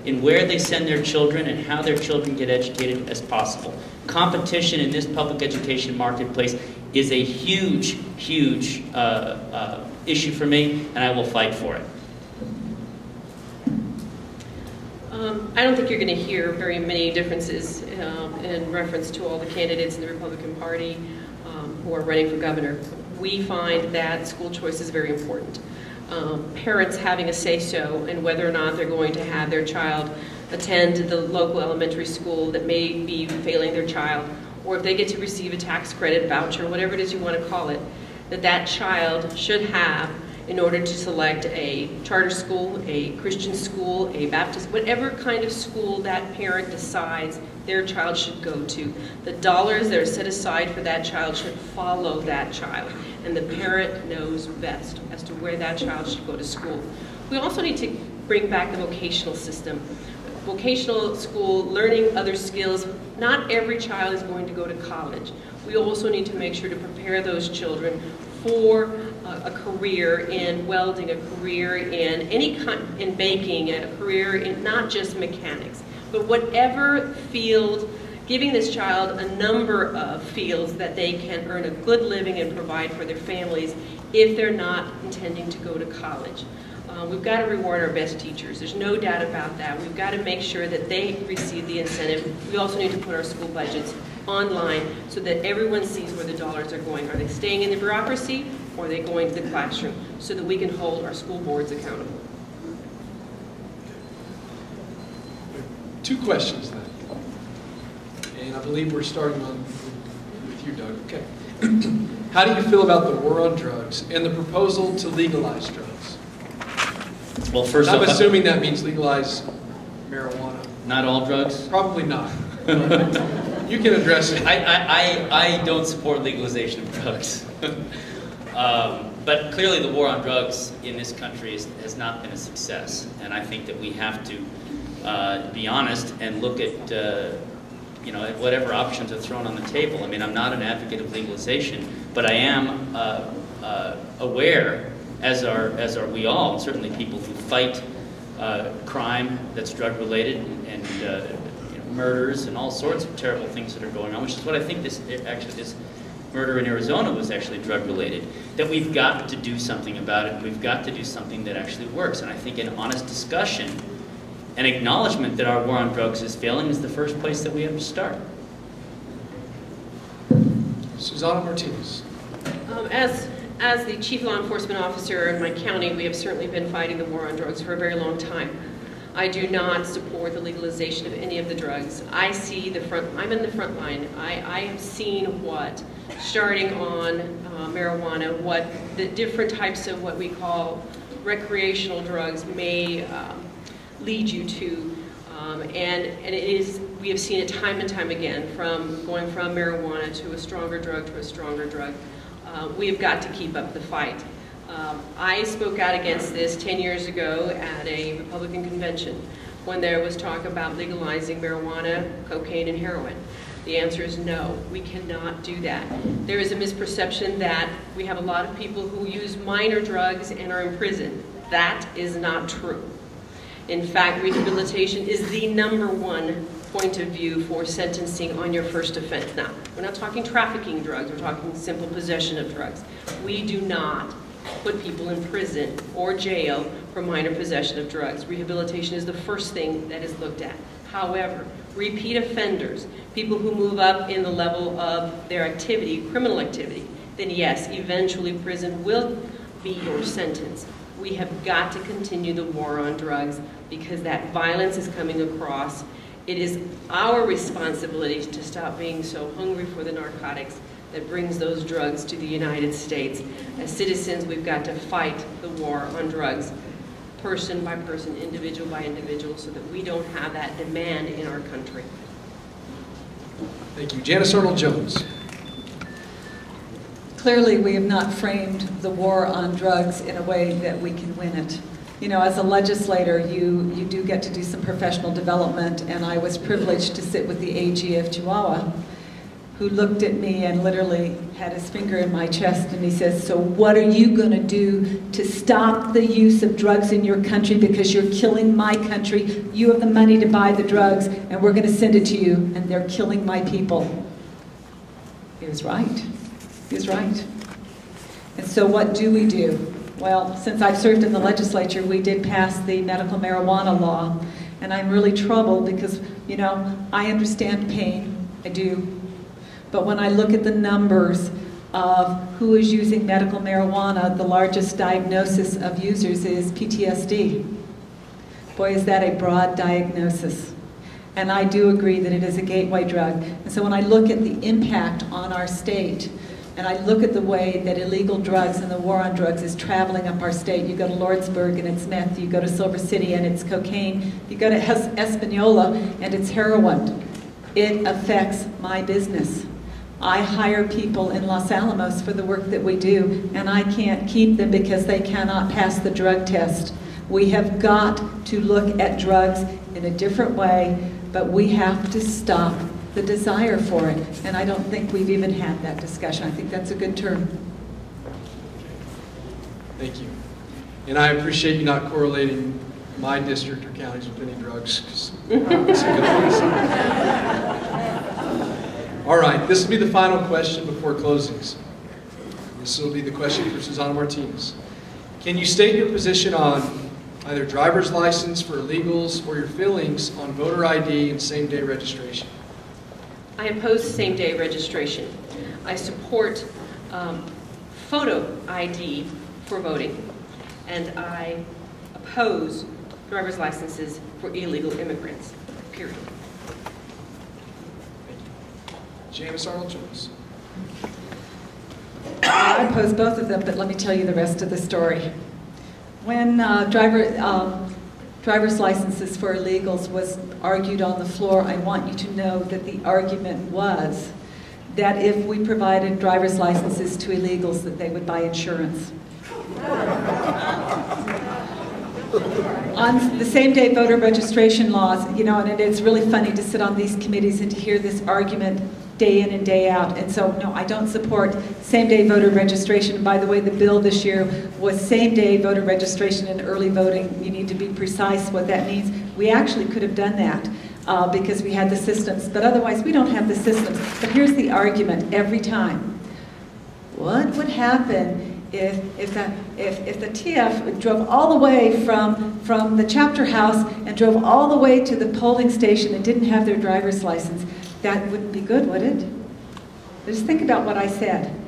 in where they send their children and how their children get educated as possible. Competition in this public education marketplace is a huge, huge issue for me, and I will fight for it. I don't think you're going to hear very many differences in reference to all the candidates in the Republican Party who are running for governor. We find that school choice is very important. Parents having a say-so in whether or not they're going to have their child attend the local elementary school that may be failing their child, or if they get to receive a tax credit, voucher, whatever it is you want to call it, that child should have in order to select a charter school, a Christian school, a Baptist, whatever kind of school that parent decides their child should go to. The dollars that are set aside for that child should follow that child, and the parent knows best as to where that child should go to school. We also need to bring back the vocational system. Vocational school, learning other skills. Not every child is going to go to college. We also need to make sure to prepare those children for a career in welding, a career in any kind, in baking, a career in not just mechanics, but whatever field giving this child a number of fields that they can earn a good living and provide for their families if they're not intending to go to college. We've got to reward our best teachers. There's no doubt about that. We've got to make sure that they receive the incentive. We also need to put our school budgets online so that everyone sees where the dollars are going. Are they staying in the bureaucracy, or are they going to the classroom, so that we can hold our school boards accountable? 2 questions then. And I believe we're starting with you, Doug. Okay. How do you feel about the war on drugs and the proposal to legalize drugs? Well, first I'm off, assuming that means legalize marijuana. not all drugs. Probably not. You can address it. I don't support legalization of drugs. But clearly the war on drugs in this country has not been a success. And I think that we have to be honest and look at, at whatever options are thrown on the table. I mean, I'm not an advocate of legalization, but I am aware, as are we all, and certainly people who fight crime that's drug-related and murders and all sorts of terrible things that are going on, which is what I think this murder in Arizona was actually drug-related, that we've got to do something about it. We've got to do something that actually works. And I think an honest discussion and acknowledgement that our war on drugs is failing is the first place that we have to start. Susana Martinez. As the chief law enforcement officer in my county, we have certainly been fighting the war on drugs for a very long time. I do not support the legalization of any of the drugs. I'm in the front line. I have seen what, starting on marijuana, what the different types of what we call recreational drugs may lead you to. We have seen it time and time again, from going from marijuana to a stronger drug to a stronger drug. We have got to keep up the fight. I spoke out against this 10 years ago at a Republican convention when there was talk about legalizing marijuana, cocaine, and heroin. The answer is no, we cannot do that. There is a misperception that we have a lot of people who use minor drugs and are in prison. That is not true. In fact, rehabilitation is the #1 point of view for sentencing on your first offense. Now, we're not talking trafficking drugs, we're talking simple possession of drugs. We do not put people in prison or jail for minor possession of drugs. Rehabilitation is the first thing that is looked at. However, repeat offenders, people who move up in the level of their activity, criminal activity, then yes, eventually prison will be your sentence. We have got to continue the war on drugs because that violence is coming across. It is our responsibility to stop being so hungry for the narcotics that brings those drugs to the United States. As citizens, we've got to fight the war on drugs, person by person, individual by individual, so that we don't have that demand in our country. Thank you. Janice Arnold-Jones. Clearly, we have not framed the war on drugs in a way that we can win it. You know, as a legislator, you do get to do some professional development, and I was privileged to sit with the AG of Chihuahua, who looked at me and literally had his finger in my chest, and he says, so what are you going to do to stop the use of drugs in your country, because you're killing my country, you have the money to buy the drugs, and we're going to send it to you, and they're killing my people. He was right. He was right. And so what do we do? Well, since I've served in the legislature, we did pass the medical marijuana law, and I'm really troubled because, you know, I understand pain, I do. But when I look at the numbers of who is using medical marijuana, the largest diagnosis of users is PTSD. Boy, is that a broad diagnosis. And I do agree that it is a gateway drug. And so when I look at the impact on our state, and I look at the way that illegal drugs and the war on drugs is traveling up our state. You go to Lordsburg and it's meth, you go to Silver City and it's cocaine, you go to Espanola and it's heroin. It affects my business. I hire people in Los Alamos for the work that we do, and I can't keep them because they cannot pass the drug test. We have got to look at drugs in a different way, but we have to stop the desire for it, and I don't think we've even had that discussion. I think that's a good term. Thank you. And I appreciate you not correlating my district or counties with any drugs, 'cause it's a good place. All right, this will be the final question before closings. This will be the question for Susana Martinez. Can you state your position on either driver's license for illegals or your feelings on voter ID and same-day registration? I oppose same-day registration. I support photo ID for voting, and I oppose driver's licenses for illegal immigrants, period. Janice Arnold-Jones. I oppose both of them, but let me tell you the rest of the story. When driver's licenses for illegals was argued on the floor, I want you to know that the argument was that if we provided driver's licenses to illegals, that they would buy insurance. On the same-day voter registration laws, you know, and it's really funny to sit on these committees and to hear this argument day in and day out. And so, no, I don't support same-day voter registration. By the way, the bill this year was same-day voter registration and early voting. You need to be precise what that means. We actually could have done that because we had the systems, but otherwise we don't have the systems. But here's the argument every time. What would happen if the TF drove all the way from the chapter house and drove all the way to the polling station and didn't have their driver's license? That wouldn't be good, would it? Just think about what I said.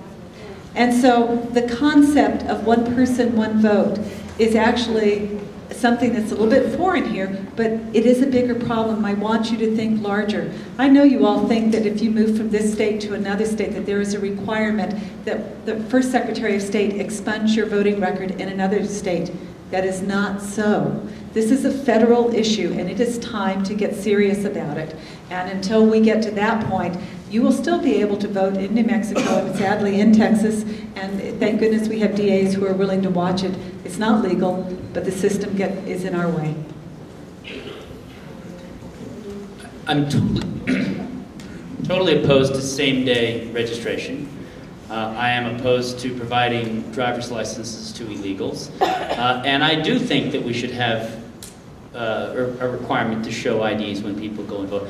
And so the concept of one person, one vote is actually something that's a little bit foreign here, but it is a bigger problem. I want you to think larger. I know you all think that if you move from this state to another state that there is a requirement that the first Secretary of State expunge your voting record in another state. That is not so. This is a federal issue, and it is time to get serious about it. And until we get to that point, you will still be able to vote in New Mexico and sadly in Texas, and thank goodness we have DAs who are willing to watch it. It's not legal, but the system is in our way. I'm totally opposed to same-day registration. I am opposed to providing driver's licenses to illegals. And I do think that we should have a requirement to show IDs when people go and vote.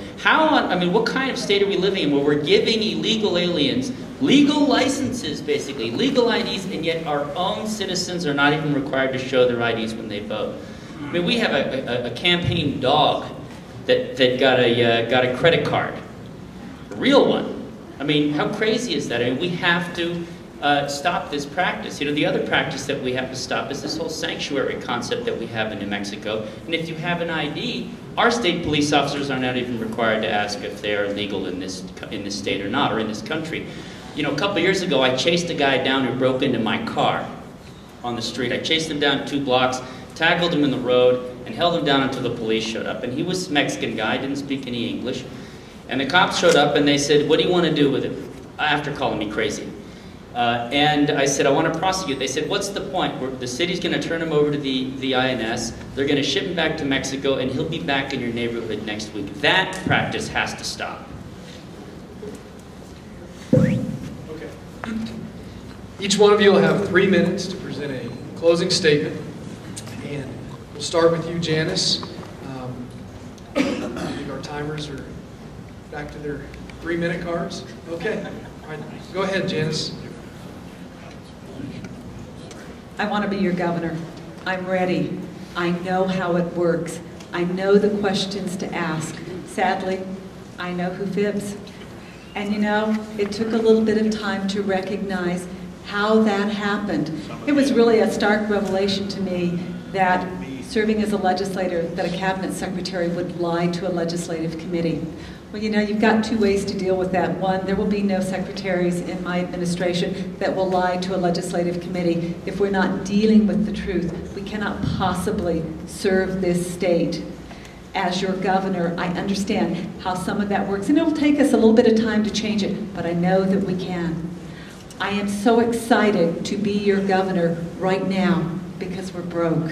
What kind of state are we living in where we're giving illegal aliens legal licenses, basically, legal IDs, and yet our own citizens are not even required to show their IDs when they vote? I mean, we have a campaign dog that got a credit card, a real one. I mean, how crazy is that? I mean, we have to stop this practice. You know, the other practice that we have to stop is this whole sanctuary concept that we have in New Mexico. And if you have an ID, our state police officers are not even required to ask if they are legal in this state or not, or in this country. You know, a couple years ago, I chased a guy down who broke into my car on the street. I chased him down 2 blocks, tackled him in the road, and held him down until the police showed up. And he was a Mexican guy, didn't speak any English. And the cops showed up and they said, "What do you want to do with him?" After calling me crazy. And I said, "I want to prosecute." They said, "What's the point? The city's going to turn him over to the INS. They're going to ship him back to Mexico, and he'll be back in your neighborhood next week." That practice has to stop. Okay. Each one of you will have 3 minutes to present a closing statement. And we'll start with you, Janice. I think our timers are back to their 3-minute cards. Okay. All right. Go ahead, Janice. I want to be your governor. I'm ready. I know how it works. I know the questions to ask. Sadly, I know who fibs. And you know, it took a little bit of time to recognize how that happened. It was really a stark revelation to me that serving as a legislator, that a cabinet secretary would lie to a legislative committee. Well, you know, you've got 2 ways to deal with that. One, there will be no secretaries in my administration that will lie to a legislative committee. If we're not dealing with the truth, we cannot possibly serve this state. As your governor, I understand how some of that works, and it'll take us a little bit of time to change it, but I know that we can. I am so excited to be your governor right now because we're broke.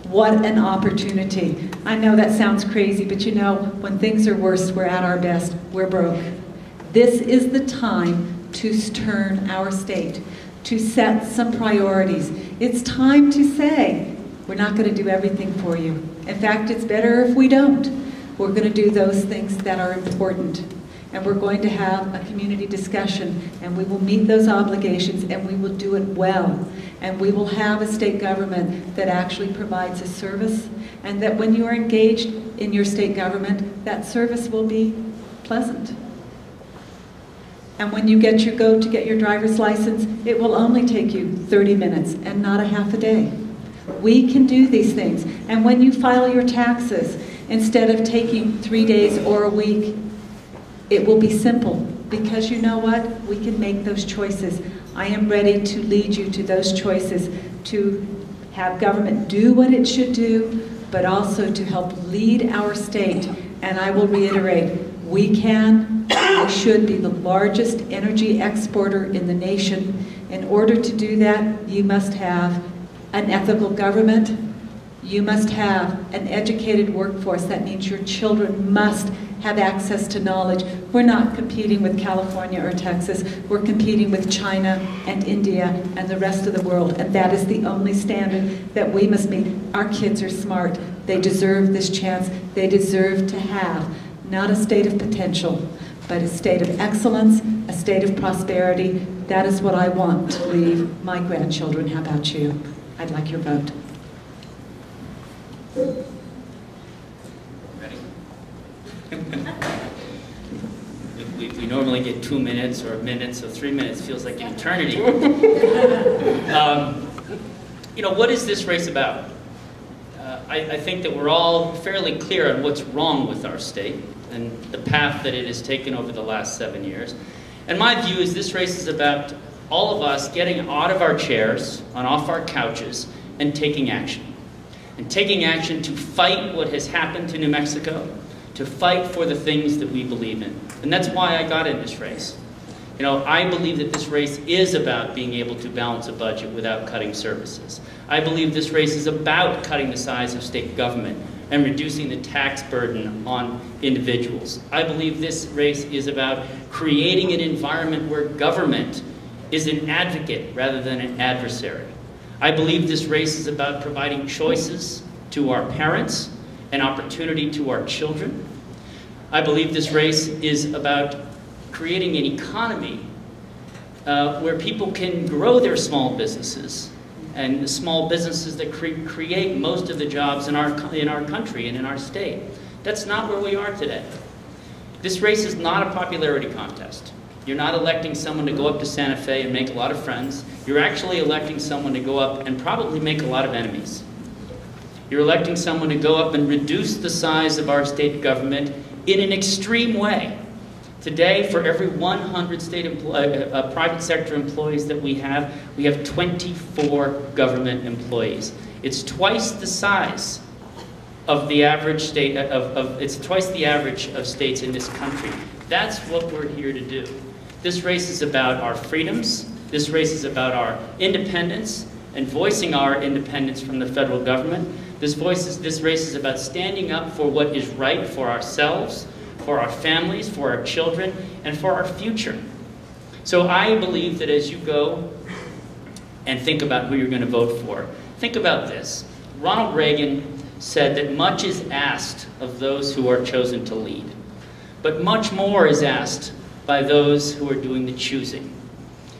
What an opportunity. I know that sounds crazy, but you know, when things are worst, we're at our best. We're broke. This is the time to turn our state, to set some priorities. It's time to say, we're not going to do everything for you. In fact, it's better if we don't. We're going to do those things that are important. and we're going to have a community discussion, and we will meet those obligations, and we will do it well. And we will have a state government that actually provides a service, and that when you are engaged in your state government, that service will be pleasant. And when you go to get your driver's license, it will only take you 30 minutes and not a half a day. We can do these things. And when you file your taxes, instead of taking 3 days or a week, it will be simple, because you know what? We can make those choices. I am ready to lead you to those choices, to have government do what it should do, but also to help lead our state. And I will reiterate, we should be the largest energy exporter in the nation. In order to do that, you must have an ethical government. You must have an educated workforce. That means your children must have access to knowledge. We're not competing with California or Texas. We're competing with China and India and the rest of the world. And that is the only standard that we must meet. Our kids are smart. They deserve this chance. They deserve to have not a state of potential, but a state of excellence, a state of prosperity. That is what I want to leave my grandchildren. How about you? I'd like your vote. Ready? We normally get 2 minutes or a minute, so 3 minutes feels like an eternity. You know, what is this race about? I think that we're all fairly clear on what's wrong with our state and the path that it has taken over the last 7 years. And my view is this race is about all of us getting out of our chairs, off our couches, and taking action. And taking action to fight what has happened to New Mexico, to fight for the things that we believe in. And that's why I got in this race. You know, I believe that this race is about being able to balance a budget without cutting services. I believe this race is about cutting the size of state government and reducing the tax burden on individuals. I believe this race is about creating an environment where government is an advocate rather than an adversary. I believe this race is about providing choices to our parents and opportunity to our children. I believe this race is about creating an economy where people can grow their small businesses, and the small businesses that create most of the jobs in our country and in our state. That's not where we are today. This race is not a popularity contest. You're not electing someone to go up to Santa Fe and make a lot of friends. You're actually electing someone to go up and probably make a lot of enemies. You're electing someone to go up and reduce the size of our state government in an extreme way. Today, for every 100 private sector employees that we have 24 government employees. It's twice the size of the average state it's twice the average of states in this country. That's what we're here to do. This race is about our freedoms. This race is about our independence and voicing our independence from the federal government. This race is about standing up for what is right for ourselves, for our families, for our children, and for our future. So I believe that as you go and think about who you're going to vote for, think about this. Ronald Reagan said that much is asked of those who are chosen to lead, but much more is asked by those who are doing the choosing.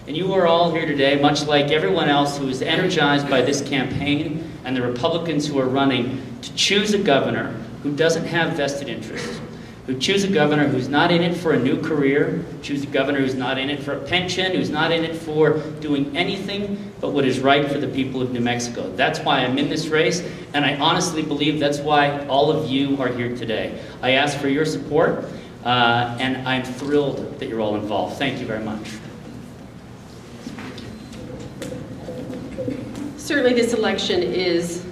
And you are all here today, much like everyone else who is energized by this campaign and the Republicans who are running, to choose a governor who doesn't have vested interest, who choose a governor who's not in it for a new career, choose a governor who's not in it for a pension, who's not in it for doing anything but what is right for the people of New Mexico. That's why I'm in this race, and I honestly believe that's why all of you are here today. I ask for your support, and I'm thrilled that you're all involved. Thank you very much. Certainly this election is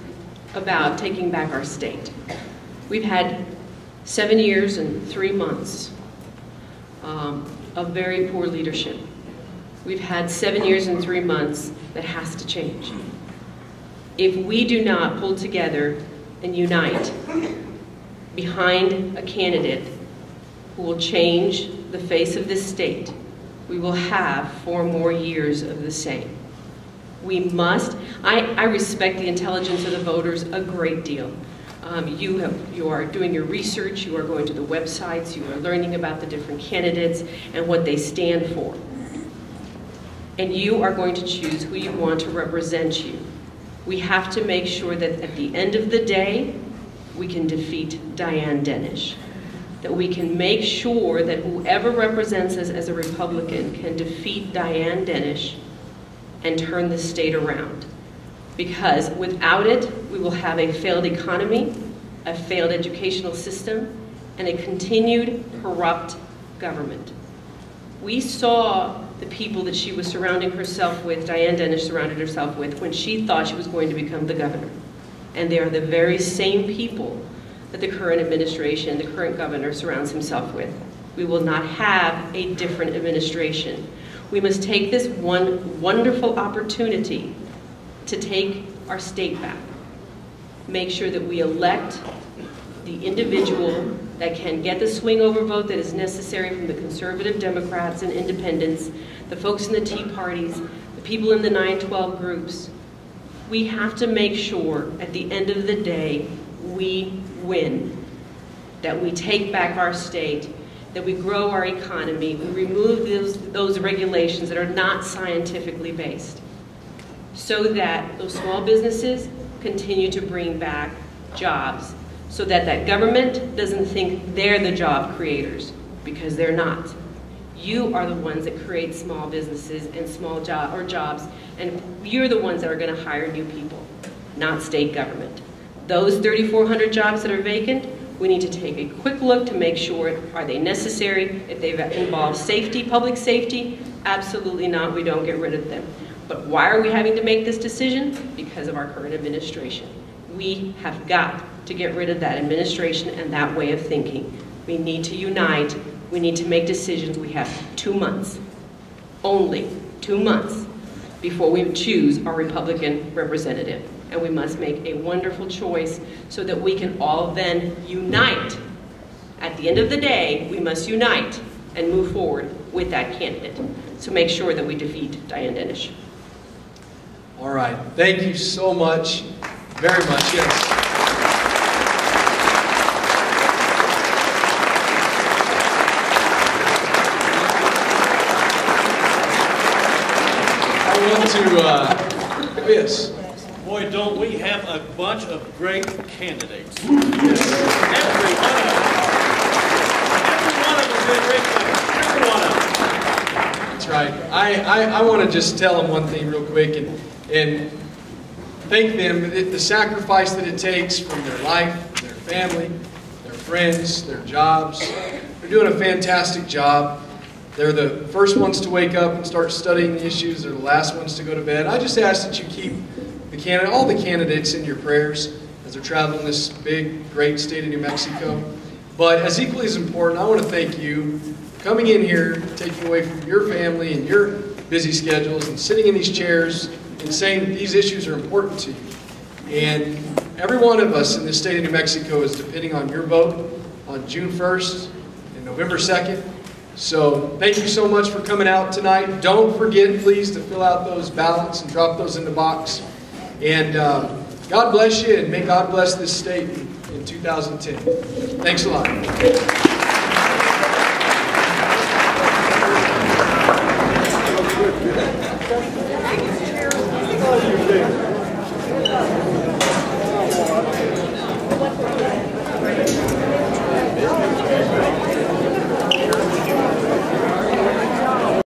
about taking back our state. We've had 7 years and 3 months of very poor leadership. We've had 7 years and 3 months that has to change. If we do not pull together and unite behind a candidate who will change the face of this state, we will have 4 more years of the same. We must, I respect the intelligence of the voters a great deal, You are doing your research, you are going to the websites, you are learning about the different candidates and what they stand for. And you are going to choose who you want to represent you. We have to make sure that at the end of the day, we can defeat Diane Dennish. That we can make sure that whoever represents us as a Republican can defeat Diane Dennish and turn the state around. Because without it, we will have a failed economy, a failed educational system, and a continued corrupt government. We saw the people that she was surrounding herself with, Diane Dennish surrounded herself with, when she thought she was going to become the governor. And they are the very same people that the current administration, the current governor surrounds himself with. We will not have a different administration. We must take this one wonderful opportunity to take our state back. Make sure that we elect the individual that can get the swing over vote that is necessary from the conservative Democrats and independents, the folks in the Tea Parties, the people in the 9/12 groups. We have to make sure at the end of the day we win, that we take back our state, that we grow our economy, we remove those regulations that are not scientifically based, so that those small businesses continue to bring back jobs, so that that government doesn't think they're the job creators, because they're not. You are the ones that create small businesses and small jobs, and you're the ones that are going to hire new people, not state government. Those 3,400 jobs that are vacant, we need to take a quick look to make sure, are they necessary? If they involve safety, public safety, absolutely not, we don't get rid of them. But why are we having to make this decision? Because of our current administration. We have got to get rid of that administration and that way of thinking. We need to unite. We need to make decisions. We have 2 months, only 2 months, before we choose our Republican representative. And we must make a wonderful choice so that we can all then unite. At the end of the day, we must unite and move forward with that candidate. So make sure that we defeat Diane Dennish. All right. Thank you so much. Very much, yes. I want to, yes. Boy, don't we have a bunch of great candidates. Every one of them is a great candidate. Every one of them. That's right. I want to just tell them one thing real quick and thank them. The sacrifice that it takes from their life, their family, their friends, their jobs. They're doing a fantastic job. They're the first ones to wake up and start studying the issues. They're the last ones to go to bed. I just ask that you keep all the candidates in your prayers as they're traveling this big, great state of New Mexico. But as equally as important, I want to thank you for coming in here, taking away from your family and your busy schedules and sitting in these chairs and saying that these issues are important to you. And every one of us in this state of New Mexico is depending on your vote on June 1st and November 2nd. So thank you so much for coming out tonight. Don't forget, please, to fill out those ballots and drop those in the box. And God bless you, and may God bless this state in 2010. Thanks a lot.